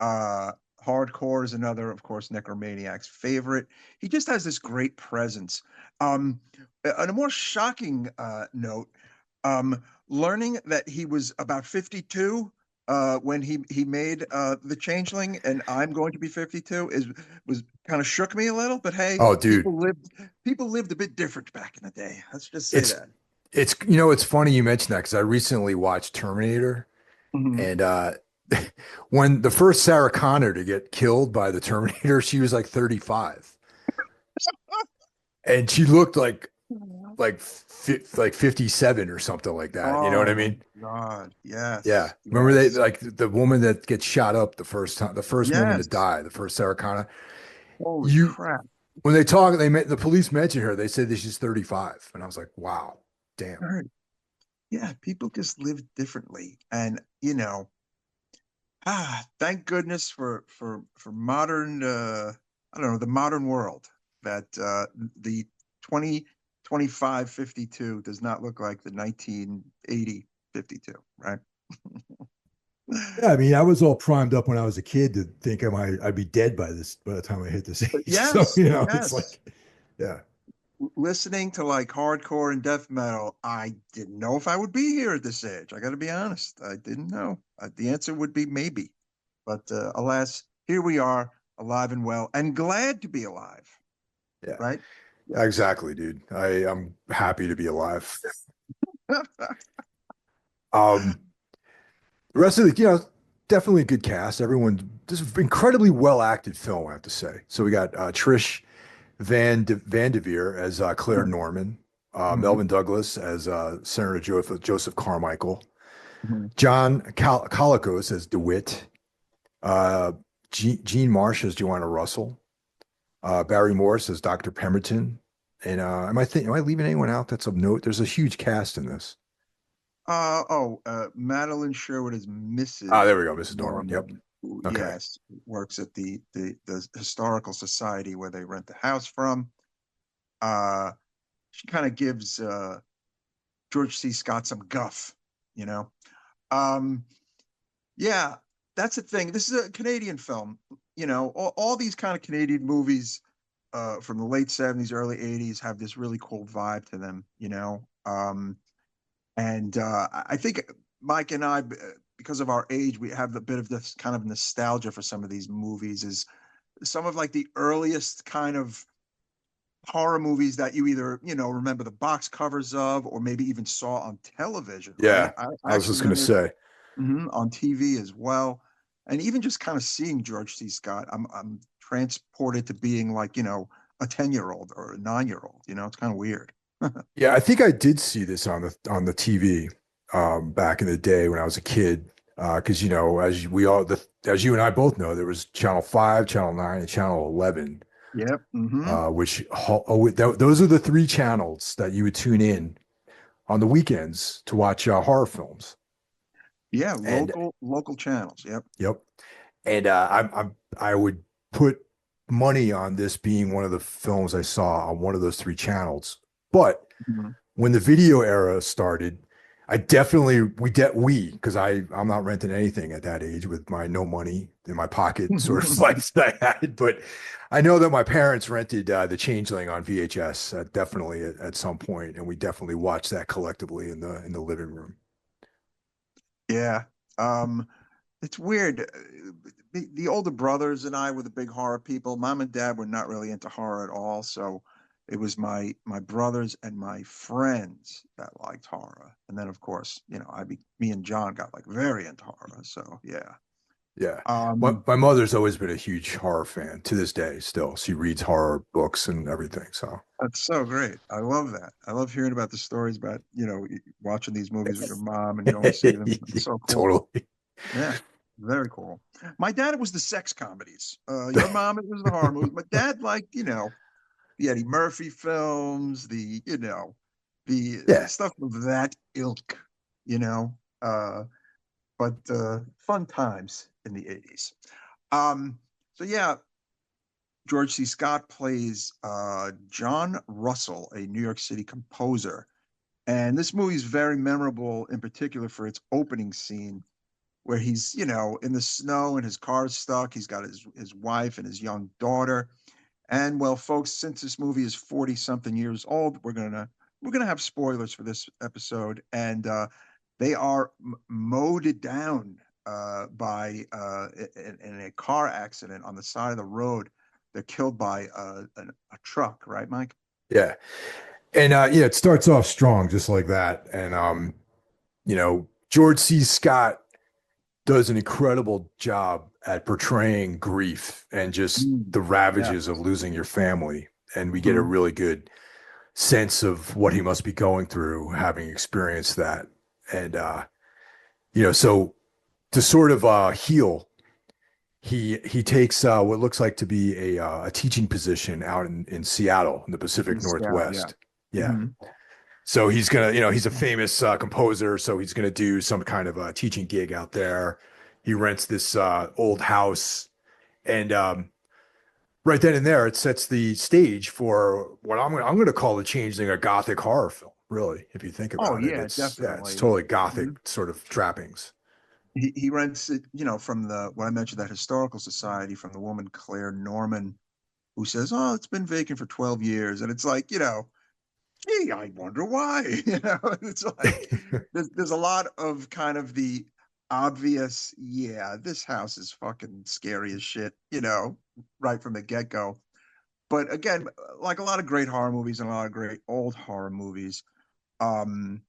Uh, Hardcore is another, of course, Necromaniac's favorite. He just has this great presence. On a more shocking note, learning that he was about 52 when he made The Changeling, and I'm going to be 52 is was kind of shook me a little. But hey, Oh, dude, people lived a bit different back in the day. Let's just say it's that. it's funny you mentioned that because I recently watched Terminator, Mhm. and when the first Sarah Connor to get killed by the Terminator, she was like 35, and she looked like 57 or something like that. You know what Oh I my mean? God. Yeah. Yes. Remember they Yes. like the woman that gets shot up the first time, the first woman to Yes. die, the first Sarah Connor. Holy You crap. when they talk, the police mentioned her. They said that she's 35, and I was like, wow, damn. Right. Yeah, people just live differently. And thank goodness for modern I don't know, the modern world that the 2025 52 does not look like the 1980 52, right? Yeah, I mean, I was all primed up when I was a kid to think I'd be dead by the time I hit this But age. So, yes, it's yes. like, yeah. Listening to like hardcore and death metal, I didn't know if I would be here at this age. I got to be honest. I didn't know. The answer would be maybe. But alas, here we are, alive and well, and glad to be alive, Yeah, right? Yes. exactly, dude. I'm happy to be alive. Um, the rest of the, definitely a good cast. Everyone, this is an incredibly well acted film, I have to say. So we got Trish Van Devere as Claire Norman, Mhm, Melvin Douglas as Senator Joseph Carmichael, mhm. John Colicos as DeWitt, uh, Jean Marsh as Joanna Russell, Barry Morris as Dr. Pemberton. And am I leaving anyone out that's of note? There's a huge cast in this. Madeline Sherwood is Ah, there Mrs. we go, Mrs. Norman. Yep. Norman, who, Okay. yes, works at the historical society where they rent the house from. Uh, she kind of gives George C. Scott some guff, you know. Um, yeah, that's the thing. This is a Canadian film. All these kind of Canadian movies from the late '70s, early '80s have this really cool vibe to them, and I think Mike and I, because of our age, we have a bit of this kind of nostalgia for some of these movies. Is some of like the earliest kind of horror movies that you either remember the box covers of, or maybe even saw on television, right? Yeah. I I was actually just gonna remember say. on TV as well, and even just kind of seeing George C. Scott, I'm transported to being like a 10-year-old or a 9-year-old. It's kind of weird. Yeah, I think I did see this on the TV back in the day when I was a kid. Because as you and I both know, there was Channel 5, Channel 9, and Channel 11, Yep. Mm-hmm. those are the three channels that you would tune in on the weekends to watch horror films. Yeah, And local channels. Yep. yep. And I would put money on this being one of the films I saw on one of those three channels. But Mhm. when the video era started, I definitely because I'm not renting anything at that age with my no money in my pocket sort of life that I had. But I know that my parents rented the Changeling on VHS definitely at some point, and we definitely watched that collectively in the living room. Yeah. Um, it's weird. The older brothers and I were the big horror people. Mom and dad were not really into horror at all. So it was my brothers and my friends that liked horror. And then of course, me and John got like very into horror. So yeah. Yeah. Um, My mother's always been a huge horror fan to this day still. She reads horror books and everything. So that's so great. I love that. I love hearing about the stories about, watching these movies with your mom and going to see them. It's so cool. totally. Yeah, very cool. My dad, it was the sex comedies. Your mom, it was the horror movies. My dad liked, the Eddie Murphy films, the Yeah. stuff of that ilk, you know. But fun times in the 80s. Um, so yeah, George C. Scott plays John Russell, a New York City composer. And this movie is very memorable in particular for its opening scene where he's, in the snow and his car's stuck. He's got his wife and his young daughter. And well, folks, since this movie is 40 something years old, we're gonna have spoilers for this episode, and they are mowed down by in a car accident on the side of the road. They're killed by a truck, right, Mike? Yeah. And yeah, it starts off strong just like that. And George C. Scott does an incredible job at portraying grief and just Mm, the yeah. ravages of losing your family. And we get a Mhm. really good sense of what he must be going through having experienced that. And so to sort of heal, he takes what looks like to be a teaching position out in Seattle in the In Pacific Seattle, yeah. Northwest. Yeah. Hmm. So he's gonna, he's a famous composer, so he's gonna do some kind of a teaching gig out there. He rents this old house, and right then and there, it sets the stage for what I'm gonna call the Changeling a gothic horror film. Really, if you think Oh about it, yeah, it's definitely. totally gothic Mhm. sort of trappings. He rents it, from the what I mentioned, that historical society, from the woman Claire Norman, who says, "Oh, it's been vacant for 12 years," and it's like, gee, I wonder why. It's like there's a lot of kind of the obvious, yeah, this house is fucking scary as shit, right from the get go. But again, like a lot of great horror movies and a lot of great old horror movies, um,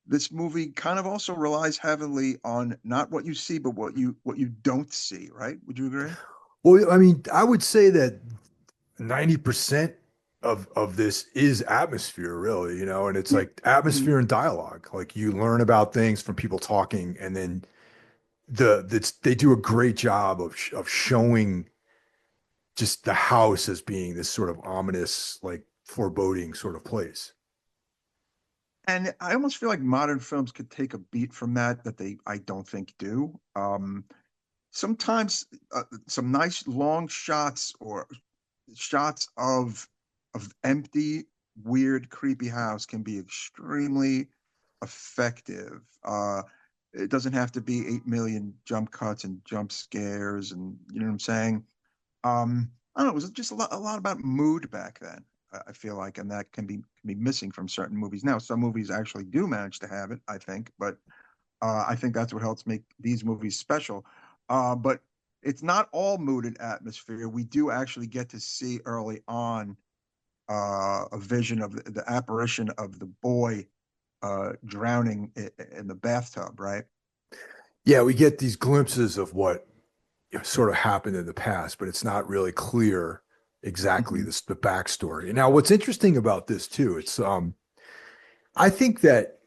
this movie kind of also relies heavily on not what you see, but what you don't see, right? Would you agree? Well, I mean, I would say that 90% of this is atmosphere, really, and it's Yeah. like Mhm. atmosphere and dialogue. Like you learn about things from people talking, and then they do a great job of showing just the house as being this sort of ominous, like foreboding sort of place. And I almost feel like modern films could take a beat from that they I don't think do. Sometimes some nice long shots or shots of empty, weird, creepy house can be extremely effective. It doesn't have to be 8 million jump cuts and jump scares, and you know what I'm saying. I don't know. It was just a lot about mood back then. I feel like, and that can be missing from certain movies now. Some movies actually do manage to have it, I think, but I think that's what helps make these movies special. But it's not all mood and atmosphere. We do actually get to see early on a vision of the apparition of the boy drowning in the bathtub, right? Yeah, we get these glimpses of what sort of happened in the past, but it's not really clear exactly Hmm. the backstory. Now, what's interesting about this too, it's I think that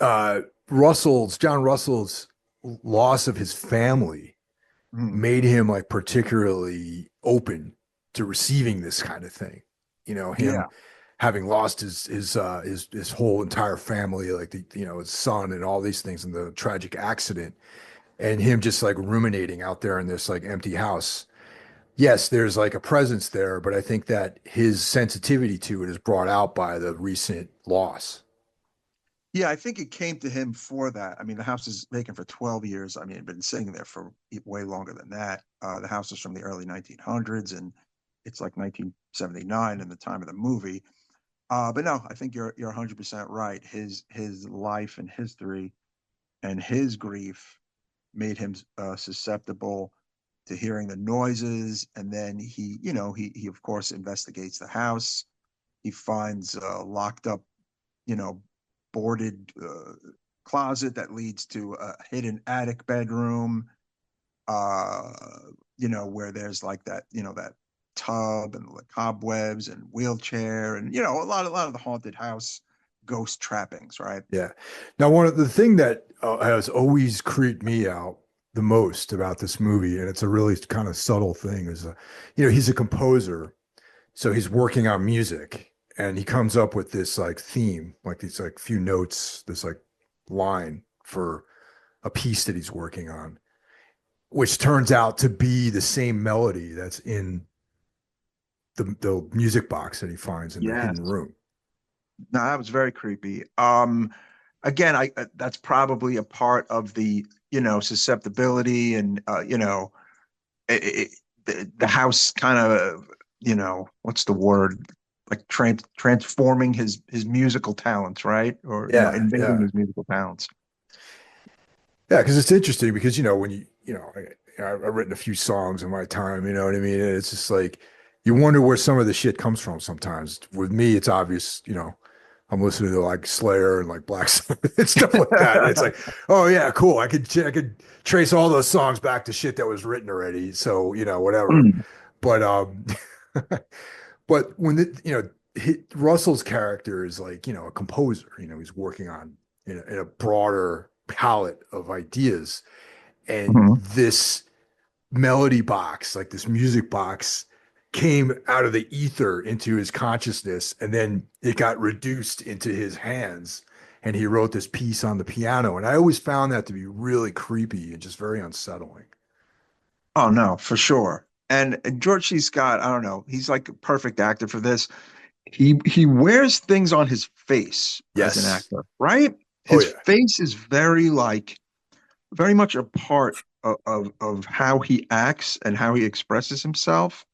uh John Russell's loss of his family Hmm. made him like particularly open to receiving this kind of thing. Him Yeah. having lost his whole entire family, like his son and all these things in the tragic accident, and him just like ruminating out there in this like empty house. Yes, there's like a presence there, but I think that his sensitivity to it is brought out by the recent loss. Yeah, I think it came to him for that. I mean, the house is vacant for 12 years. I mean, it'd been sitting there for way longer than that. The house is from the early 1900s, and it's like 1979 in the time of the movie. But no, I think you're 100% right. His life and history and his grief made him susceptible to hearing the noises, and then he of course investigates the house. He finds locked up, you know, boarded closet that leads to a hidden attic bedroom, uh, where there's like that, that tub and the cobwebs and wheelchair and, a lot of the haunted house ghost trappings, right? Yeah. Now, one of the thing that has always creeped me out the most about this movie, and it's a really kind of subtle thing, is, he's a composer, so he's working on music, and he comes up with this like theme, like these like few notes, this like line for a piece that he's working on, which turns out to be the same melody that's in the music box that he finds in the hidden Yes. room. No, that was very creepy. Again, I that's probably a part of the, susceptibility and it, it, the house kind of, what's the word? Like transforming his musical talents, right? Or, Yeah, invading yeah. his musical talents. Yeah, because it's interesting because when I've written a few songs in my time, you know what I mean? And it's just like you wonder where some of the shit comes from sometimes. With me, it's obvious, I'm listening to like Slayer and like Black Sabbath and stuff like that. And it's like, oh yeah, cool. I could trace all those songs back to shit that was written already. So, whatever. Mm. But but when Russell's character is like, a composer, he's working on in a broader palette of ideas. And Mhm. this melody box, like this music box, came out of the ether into his consciousness, and then it got reduced into his hands. And he wrote this piece on the piano. And I always found that to be really creepy and just very unsettling. Oh no, for sure. And George C. Scott, I don't know, he's like a perfect actor for this. He wears things on his face as an Yes. actor, right? Oh, His yeah. face is very much a part of how he acts and how he expresses himself.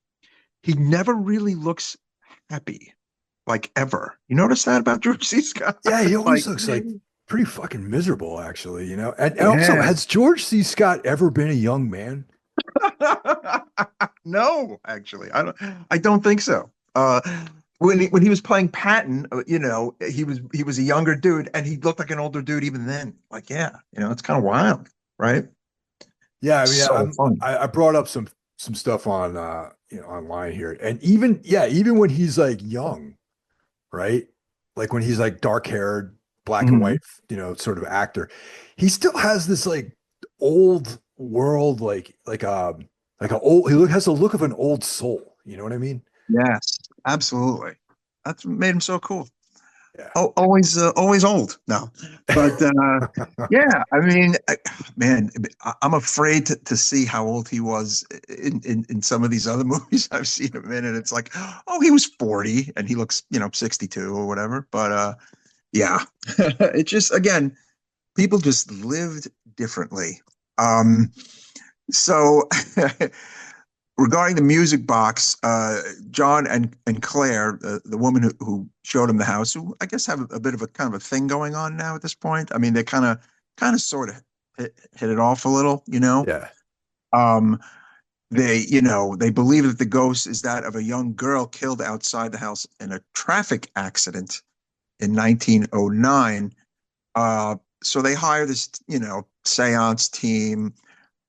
He never really looks happy, like ever. You notice that about George C. Scott? Yeah, he Like, always looks like pretty fucking miserable, actually. And also, yeah. has George C. Scott ever been a young man? No, actually, I don't think so. When he was playing Patton, he was a younger dude, and he looked like an older dude even then. Like, yeah, it's kind of wild, right? Yeah, I mean, So fun. I brought up some stuff on online here, and even when he's like young, right? Like when he's like dark haired, black and Mhm. white, sort of actor, he still has this like old world, like a old. Has the look of an old soul. You know what I mean? Yes, absolutely. That's what made him so cool. Yeah. Oh, always old. No, but yeah, I mean, man, I'm afraid to see how old he was in some of these other movies I've seen him in, and it's like, oh, he was 40 and he looks, 62 or whatever. But yeah, it just again, people just lived differently. Um, so regarding the music box, John and Claire, the woman who showed him the house, who I guess have a bit of a kind of a thing going on now at this point. I mean, they kind of sort of hit it off a little, Yeah. Um, they believe that the ghost is that of a young girl killed outside the house in a traffic accident in 1909. So they hire this, seance team,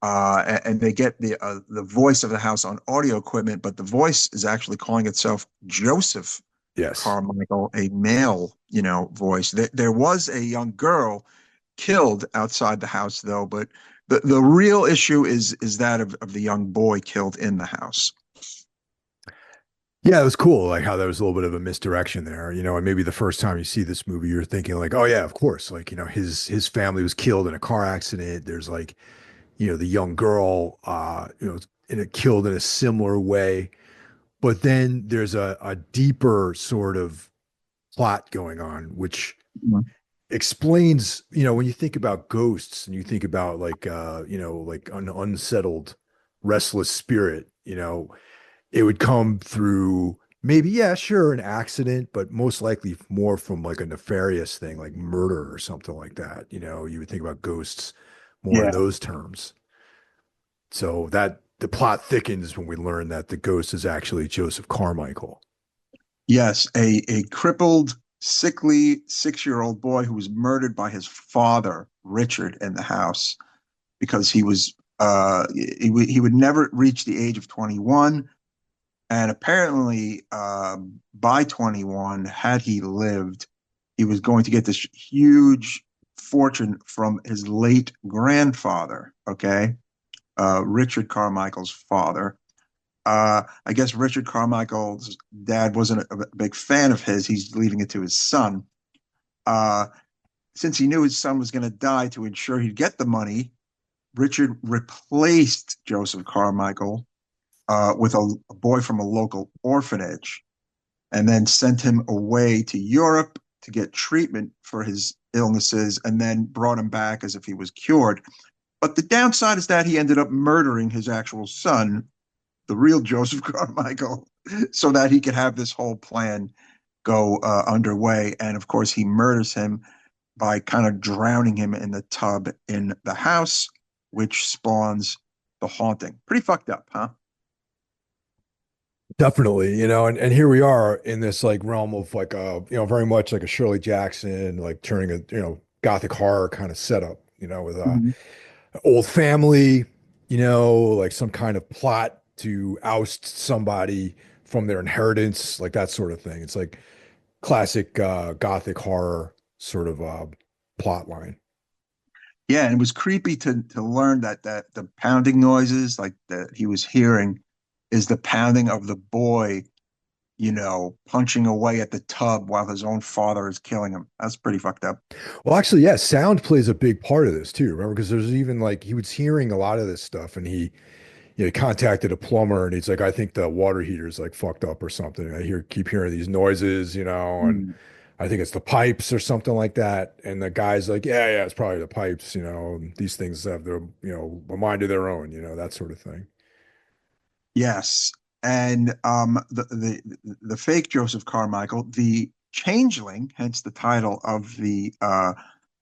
and they get the voice of the house on audio equipment, but the voice is actually calling itself Joseph Yes. Carmichael, a male, voice. There was a young girl killed outside the house, though, but the real issue is that of the young boy killed in the house. Yeah, it was cool, like how there was a little bit of a misdirection there, and maybe the first time you see this movie, you're thinking like, oh yeah, of course, like, his family was killed in a car accident. There's like, the young girl, killed in a similar way. But then there's a deeper sort of plot going on, which Mhm. explains, when you think about ghosts and you think about like, like an unsettled, restless spirit, it would come through maybe, yeah, sure, an accident, but most likely more from like a nefarious thing, like murder or something like that. You would think about ghosts more in Yeah. those terms. So that the plot thickens when we learn that the ghost is actually Joseph Carmichael. Yes, a crippled, sickly 6-year-old boy who was murdered by his father, Richard, in the house because he would never reach the age of 21. And apparently, by 21, had he lived, he was going to get this huge fortune from his late grandfather, okay? Richard Carmichael's father. I guess Richard Carmichael's dad wasn't a big fan of his. He's leaving it to his son. Uh, since he knew his son was going to die, to ensure he'd get the money, Richard replaced Joseph Carmichael with a boy from a local orphanage and then sent him away to Europe to get treatment for his illnesses and then brought him back as if he was cured. But the downside is that he ended up murdering his actual son, the real Joseph Carmichael, so that he could have this whole plan go underway. And of course, he murders him by kind of drowning him in the tub in the house, which spawns the haunting. Pretty fucked up, huh? Definitely, and here we are in this like realm of like very much like a Shirley Jackson, like turning a, gothic horror kind of setup, with Mhm. old family, like some kind of plot to oust somebody from their inheritance, like that sort of thing. It's like classic gothic horror sort of plot line. Yeah, and it was creepy to learn that the pounding noises like that he was hearing is the pounding of the boy, punching away at the tub while his own father is killing him. That's pretty fucked up. Well, actually, yeah, sound plays a big part of this too. Remember, because there's even like he was hearing a lot of this stuff, and he contacted a plumber, and he's like, I think the water heater's like fucked up or something. Keep hearing these noises, and Mm. I think it's the pipes or something like that. And the guy's like, yeah, yeah, it's probably the pipes. These things have their, a mind of their own, that sort of thing. Yes, and the fake Joseph Carmichael, the Changeling, hence the title of the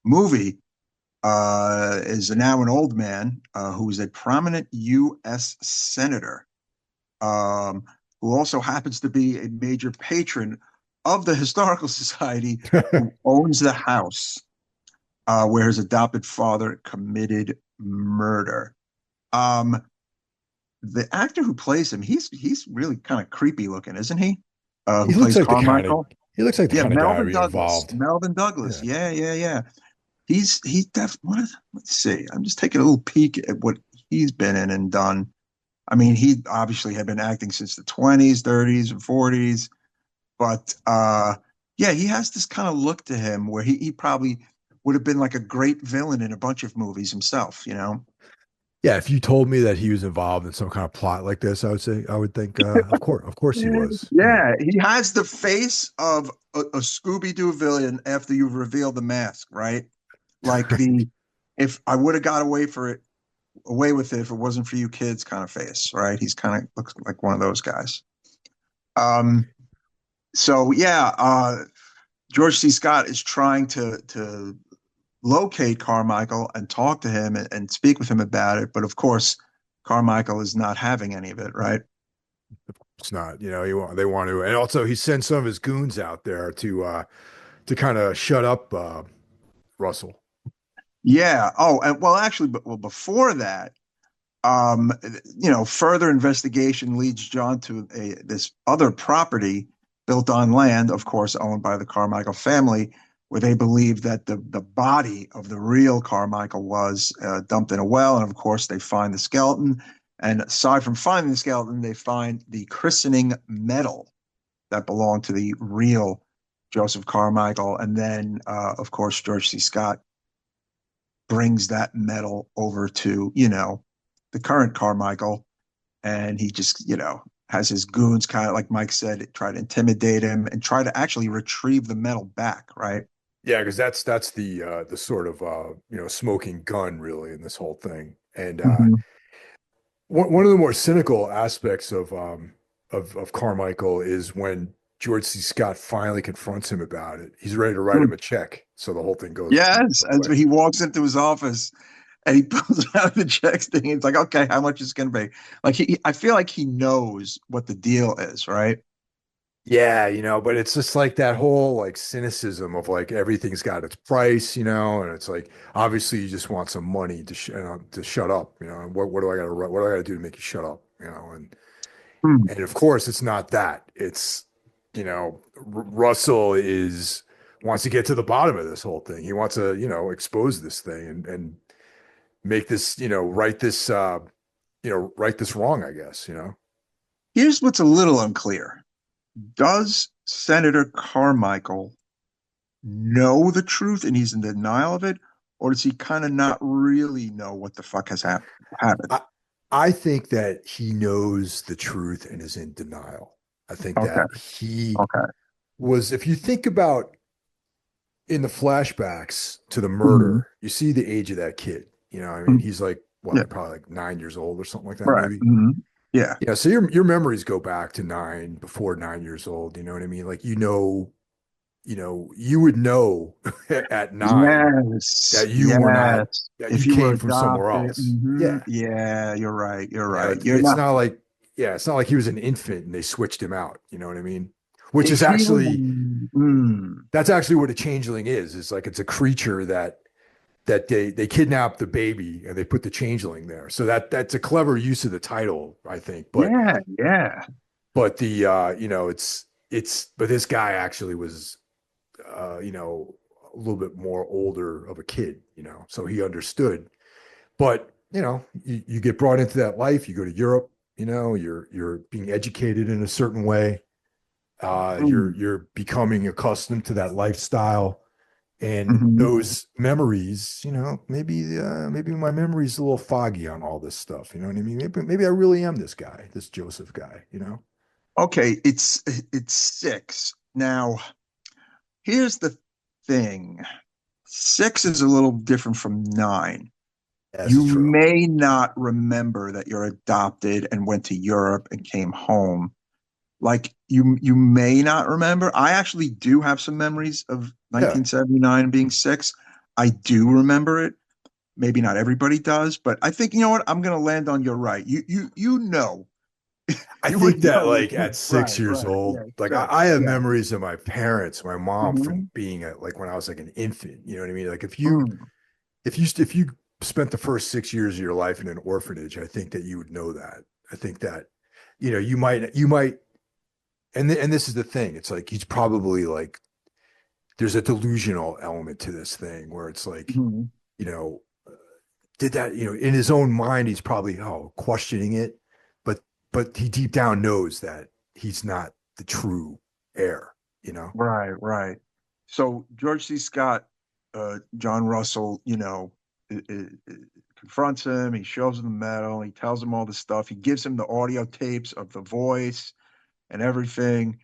movie, is now an old man who is a prominent U.S. senator, um, who also happens to be a major patron of the Historical Society, who owns the house where his adopted father committed murder. Um, the actor who plays him, he's really kind of creepy looking, isn't he? He Who looks plays like the kind of Carmichael? he looks like the Yeah, kind of guy to Melvin be Douglas. involved. Melvin Douglas. Yeah. Yeah, yeah, yeah. He's def. Let's see. I'm just taking a little peek at what he's been in and done. I mean, he obviously had been acting since the 20s, 30s, and 40s, but yeah, he has this kind of look to him where he probably would have been like a great villain in a bunch of movies himself, you know? Yeah, if you told me that he was involved in some kind of plot like this, I would think, of course he was. Yeah. Yeah, he has the face of a Scooby-Doo villain after you've revealed the mask, right? Like the if I would have got away with it if it wasn't for you kids kind of face, right? He's kind of looks like one of those guys. Um, so yeah, George C. Scott is trying to locate Carmichael and talk to him and speak with him about it, but of course, Carmichael is not having any of it, right? It's not, they want to, and also he sends some of his goons out there to kind of shut up Russell. Yeah. Oh, and well, actually, but well, before that, um, further investigation leads John to this other property built on land, of course, owned by the Carmichael family, where they believe that the body of the real Carmichael was dumped in a well, and of course, they find the skeleton. And aside from finding the skeleton, they find the christening medal that belonged to the real Joseph Carmichael. And then, of course, George C. Scott brings that medal over to, the current Carmichael. And he just, has his goons kind of, like Mike said, try to intimidate him and try to actually retrieve the medal back, right? Yeah, because that's the sort of smoking gun really in this whole thing. And Mhm. one of the more cynical aspects of Carmichael is when George C. Scott finally confronts him about it. He's ready to write him a check, so the whole thing goes Yes, as away. he walks into his office and he pulls out the checks thing. It's like, okay, how much is it going to be? Like I feel like he knows what the deal is, right? Yeah, but it's just like that whole like cynicism of like everything's got its price, and it's like obviously you just want some money to shut up, and what do I got to what do I got to do to make you shut up, Hmm. and of course it's not that. It's Russell is wants to get to the bottom of this whole thing. He wants to, expose this thing and make this, right this wrong, I guess. Here's what's a little unclear. Does Senator Carmichael know the truth and he's in denial of it? Or does he kind of not really know what the fuck has happened? I I think that he knows the truth and is in denial. I think Okay. that he Okay. was, if you think about in the flashbacks to the Mhm. murder, you see the age of that kid. I mean, Mhm. he's like, what, Yeah. like probably like 9 years old or something like that, Right. maybe. Yeah. Yeah, so your memories go back to before 9 years old. You know what I mean? Like you would know at nine Yes. that you were not Yes. that you If you were came from somewhere adopted. else. Yeah, Yeah, you're right. You're yeah. right. You're It's not. not like it's not like he was an infant and they switched him out. You know what I mean? Which is If he was. actually that's actually what a changeling is. It's like it's a creature that they kidnap the baby and they put the changeling there. So that's a clever use of the title, I think. But Yeah. Yeah. the it's but this guy actually was a little bit more older of a kid, so he understood. But you get brought into that life. You go to Europe. You're being educated in a certain way. You're Mm. you're becoming accustomed to that lifestyle, and Hmm. those memories. Maybe my memory's a little foggy on all this stuff. You know what I mean? Maybe I really am this guy, this Joseph guy. Okay. It's six. Now, here's the thing. Six is a little different from nine. This You is true. may not remember that you're adopted and went to Europe and came home. Like you may not remember. I actually do have some memories of Yeah, 1979 being six. I do remember it. Maybe not everybody does, but I think you know what? I'm gonna land on you're right. I You would think that know. like at Right, 6 years right. old, Yeah, like I six. have Yeah. memories of my parents, my mom from Hmm. being like when I was like an infant. You know what I mean? Like Mm. if you spent the first 6 years of your life in an orphanage, I think that you would know that. I think that you might and this is the thing. It's like he's probably like there's a delusional element to this thing where it's like, Mhm. you know, did that, in his own mind, he's probably questioning it, but he deep down knows that he's not the true heir. Right, right. So George C. Scott, John Russell, confronts him. He shows him the medal. He tells him all the stuff. He gives him the audio tapes of the voice and everything.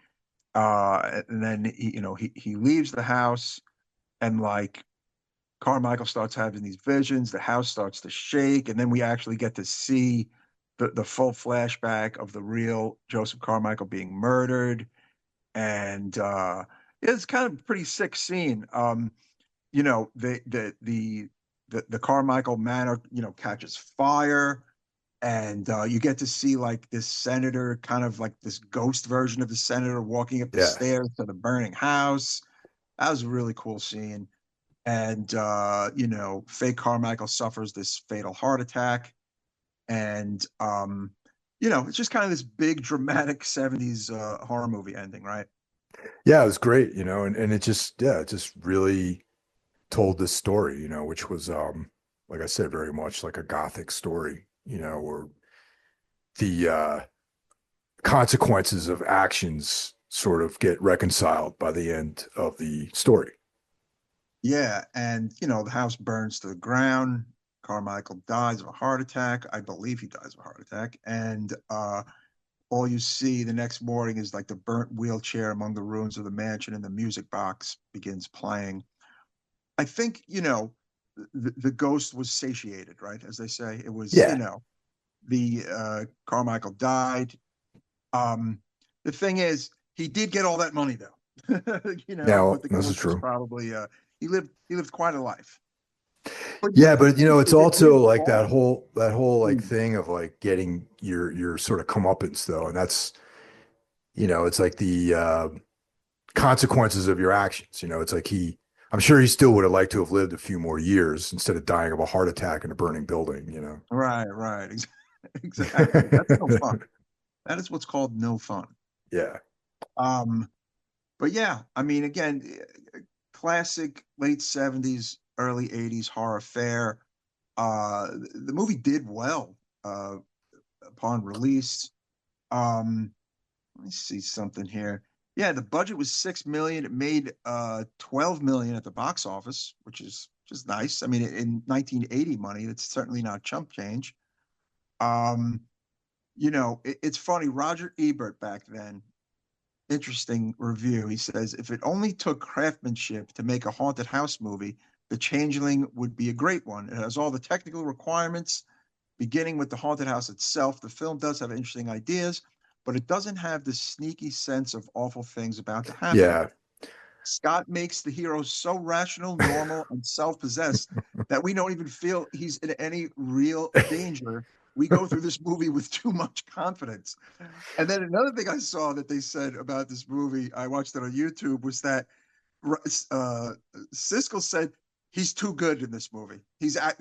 And then he leaves the house, and like Carmichael starts having these visions. The house starts to shake, and then we actually get to see the full flashback of the real Joseph Carmichael being murdered. And it's kind of a pretty sick scene. The Carmichael Manor, catches fire, and you get to see like this senator, kind of like this ghost version of the senator, walking up the Yeah. stairs to the burning house. That was a really cool scene. And fake Carmichael suffers this fatal heart attack, and it's just kind of this big dramatic 70s horror movie ending, right? Yeah, it was great, and it just really told this story, which was like I said, very much like a gothic story, where the consequences of actions sort of get reconciled by the end of the story. Yeah, and the house burns to the ground. Carmichael dies of a heart attack. I believe he dies of a heart attack. And all you see the next morning is like the burnt wheelchair among the ruins of the mansion, and the music box begins playing. I think, the ghost was satiated, right? As they say, it was, Yeah. the Carmichael died. Um, the thing is, he did get all that money though. Now, But the this is ghost was true. probably he lived quite a life. But Yeah, yeah, but it's is it his also like fault? that whole like Mm. thing of like getting your sort of comeuppance though, and that's it's like the consequences of your actions. It's like I'm sure he still would have liked to have lived a few more years instead of dying of a heart attack in a burning building. Right, right. Exactly. That's no fun. That is what's called no fun. Yeah. Um, but yeah, I mean, again, classic late 70s, early 80s horror fare. The movie did well upon release. Um, Let me see something here. Yeah, the budget was 6 million. It made 12 million at the box office, which is nice. I mean, in 1980 money, it's certainly not chump change. Um, it's funny. Roger Ebert back then, interesting review. He says, if it only took craftsmanship to make a haunted house movie, The Changeling would be a great one. It has all the technical requirements, beginning with the haunted house itself. The film does have interesting ideas, but it doesn't have the sneaky sense of awful things about to happen. Yeah. Scott makes the hero so rational, normal, and self-possessed that we don't even feel he's in any real danger. We go through this movie with too much confidence. And then another thing I saw that they said about this movie, I watched it on YouTube, was that uh, Siskel said he's too good in this movie. He's like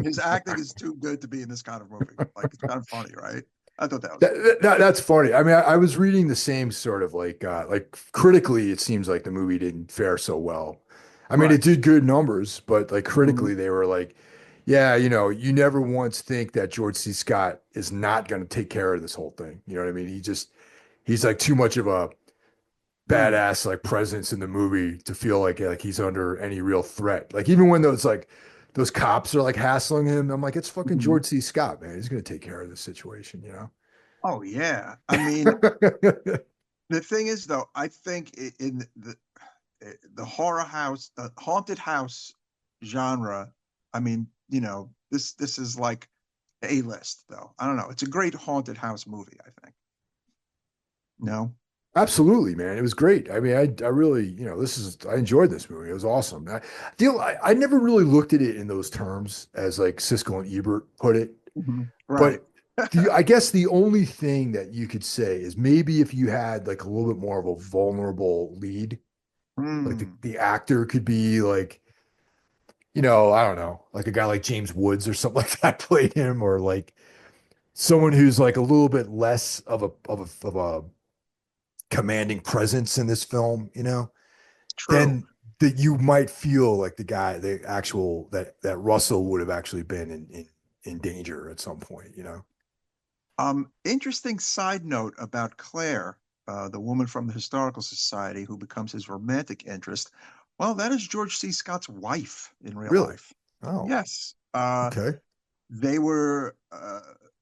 his acting is too good to be in this kind of movie. Like it's kind of funny, right? I thought that was funny. That's funny. I mean, I was reading the same sort of like critically, it seems like the movie didn't fare so well. I mean, it Right. did good numbers, but like Mhm. critically, they were like, yeah, you never once think that George C. Scott is not going to take care of this whole thing. You know what I mean? He's like too much of a Mm. badass like presence in the movie to feel like he's under any real threat. Like even when those cops are like hassling him, I'm like, it's fucking Mhm. George C. Scott, man. He's going to take care of this situation. Oh yeah. I mean, the thing is though, I think in the horror house, the haunted house genre, I mean, this is like A list though. I don't know. It's a great haunted house movie, I think. No? Absolutely, man. It was great. I mean, I really, I enjoyed this movie. It was awesome. I never really looked at it in those terms as like Siskel and Ebert put it, Mhm. Right. but I guess the only thing that you could say is maybe if you had like a little bit more of a vulnerable lead, like the, Mm. the actor could be like, I don't know, like a guy like James Woods or something like that played him, or like someone who's like a little bit less of a commanding presence in this film, True. then that you might feel like the actual that Russell would have actually been in danger at some point. Interesting side note about Claire, the woman from the Historical Society who becomes his romantic interest. Well, that is George C. Scott's wife in real Really? life. Oh, Yes. okay. They were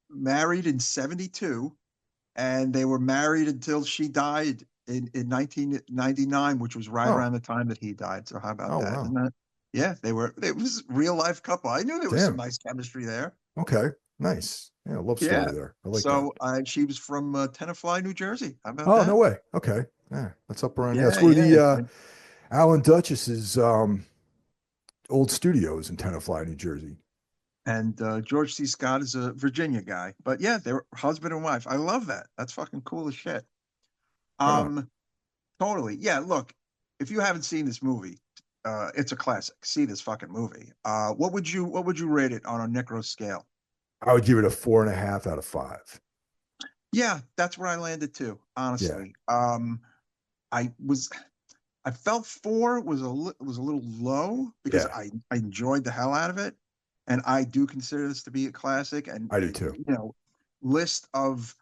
married in 72, and they were married until she died in 1999, which was right Oh, around the time that he died. So how about oh that? wow. And that, yeah, it was a real life couple. I knew there was some Damn. nice chemistry there. Okay. Nice. Yeah, love Yeah. story there. I like that. So she was from Tenafly, New Jersey. How about Oh, no that? way. Okay. Yeah, that's up around. Yeah, that's Yeah, where yeah. the Alan Duchess's old studio is in Tenafly, New Jersey. And George C. Scott is a Virginia guy. But yeah, they were husband and wife. I love that. That's fucking cool as shit. Right on. Um, Totally. Yeah, look, if you haven't seen this movie, it's a classic. See this fucking movie. What would you rate it on a Necro scale? I would give it a 4.5 out of 5. Yeah, that's where I landed too, Yeah. honestly. I was I felt four was a little low because Yeah. I enjoyed the hell out of it. and I do consider this to be a classic. And I do too. List of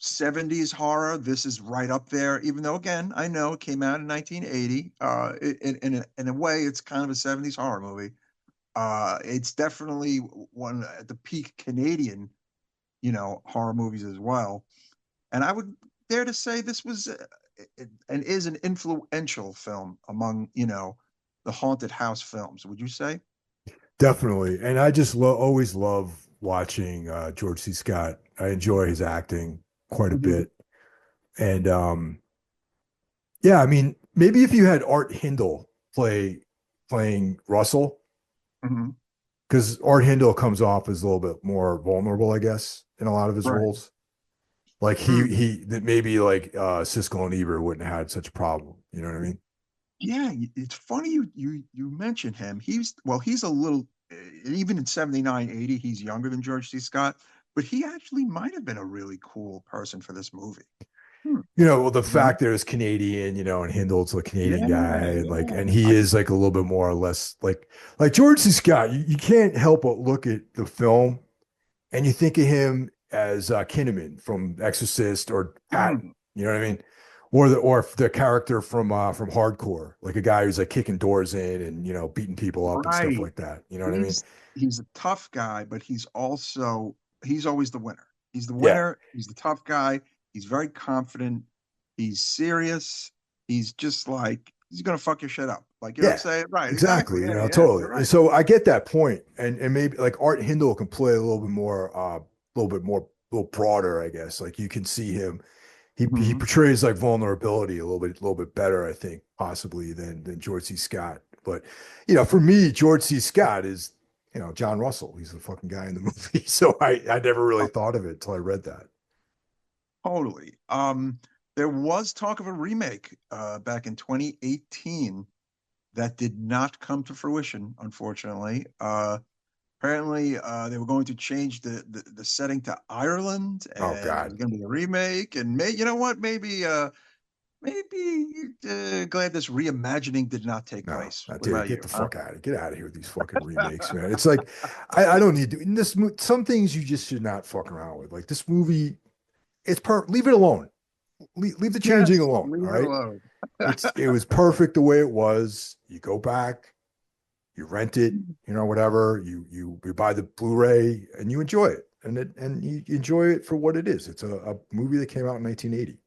70s horror. This is right up there. Even though, again, I know it came out in 1980. In a way, it's kind of a 70s horror movie. It's definitely one at the peak Canadian, horror movies as well. And I would dare to say this was and is an influential film among, the haunted house films. Would you say? Definitely. And I just always love watching George C. Scott. I enjoy his acting quite a Mhm. bit. And yeah, I mean, maybe if you had Art Hindle playing Russell, Mhm. because Art Hindle comes off as a little bit more vulnerable, I guess, in a lot of his Right. roles. Like Mm. that maybe like Siskel and Ebert wouldn't have had such a problem. You know what I mean? Yeah, it's funny you mentioned him. He's a little even in 79, 80. He's younger than George C. Scott, but he actually might have been a really cool person for this movie. Hmm. Well, the You know? fact that it's Canadian, and Hindle's a Canadian guy, Yeah, and like, yeah. and he is like a little bit more or less like George C. Scott. You can't help but look at the film and you think of him as Kinnaman from Exorcist or Patton. Mm, You know what I mean? Or the character from Hardcore, like a guy who's like kicking doors in and beating people up and stuff right. like that. You know what I mean? He's a tough guy, but he's always the winner. He's the Yeah, winner. He's the tough guy. He's very confident. He's serious. He's just like he's gonna fuck your shit up. Like yeah, say it right. exactly. Exactly. Yeah, yeah. Totally. You're And right. so I get that point, and maybe like Art Hindle can play a little bit more, a little broader, I guess. Like you can see him. He Mhm. portrays like vulnerability a little bit better, I think, possibly than George C. Scott. But for me, George C. Scott is John Russell. He's the fucking guy in the movie. So I never really Oh, thought of it until I read that. totally. There was talk of a remake back in 2018 that did not come to fruition, unfortunately. Apparently, they were going to change the setting to Ireland, Oh and it God. was going to be a remake. And you know what? Maybe glad this reimagining did not take No, place. not What dude, about get you? the Huh? fuck out of Get out of here with these fucking remakes, man. It's like I don't need to in this some things you just should not fuck around with. Like this movie, leave it alone. Leave the changing Yes, alone. All leave it right. alone. It was perfect the way it was. You go back, you rent it, whatever. You buy the Blu-ray and you enjoy it. And you enjoy it for what it is. It's a movie that came out in 1980.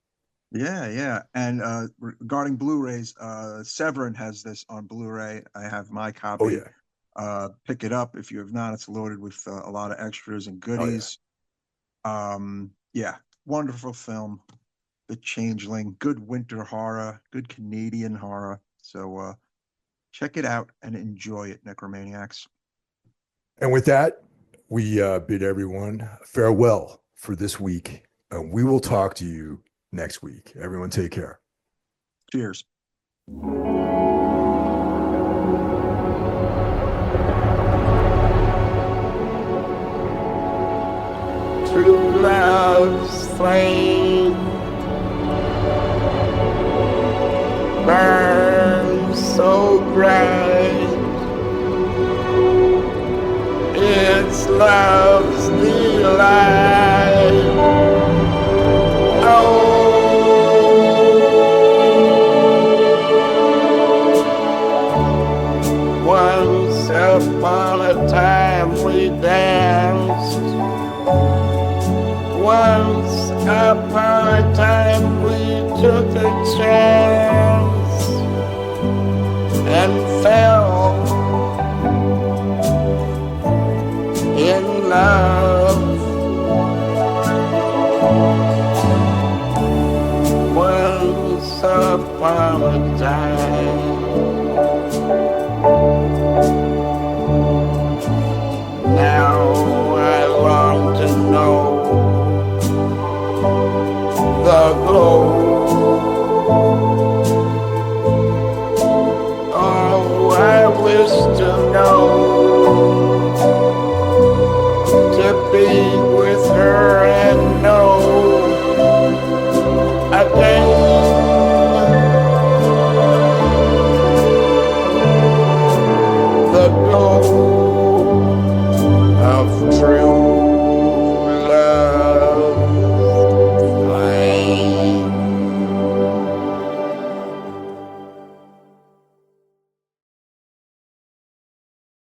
Yeah, yeah. And regarding Blu-rays, Severin has this on Blu-ray. I have my Oh copy. yeah. Pick it up if you have not. It's loaded with a lot of extras and Oh yeah. goodies. Yeah, wonderful film. The Changeling, good winter horror, good Canadian horror. So check it out and enjoy it, Necromaniacs. And with that, we bid everyone farewell for this week. And we will talk to you next week. Everyone take care. Cheers. True love's flame burns so bright. It's love's delight. Oh, once upon a time we danced. Once upon a time we took a chance and fell in love.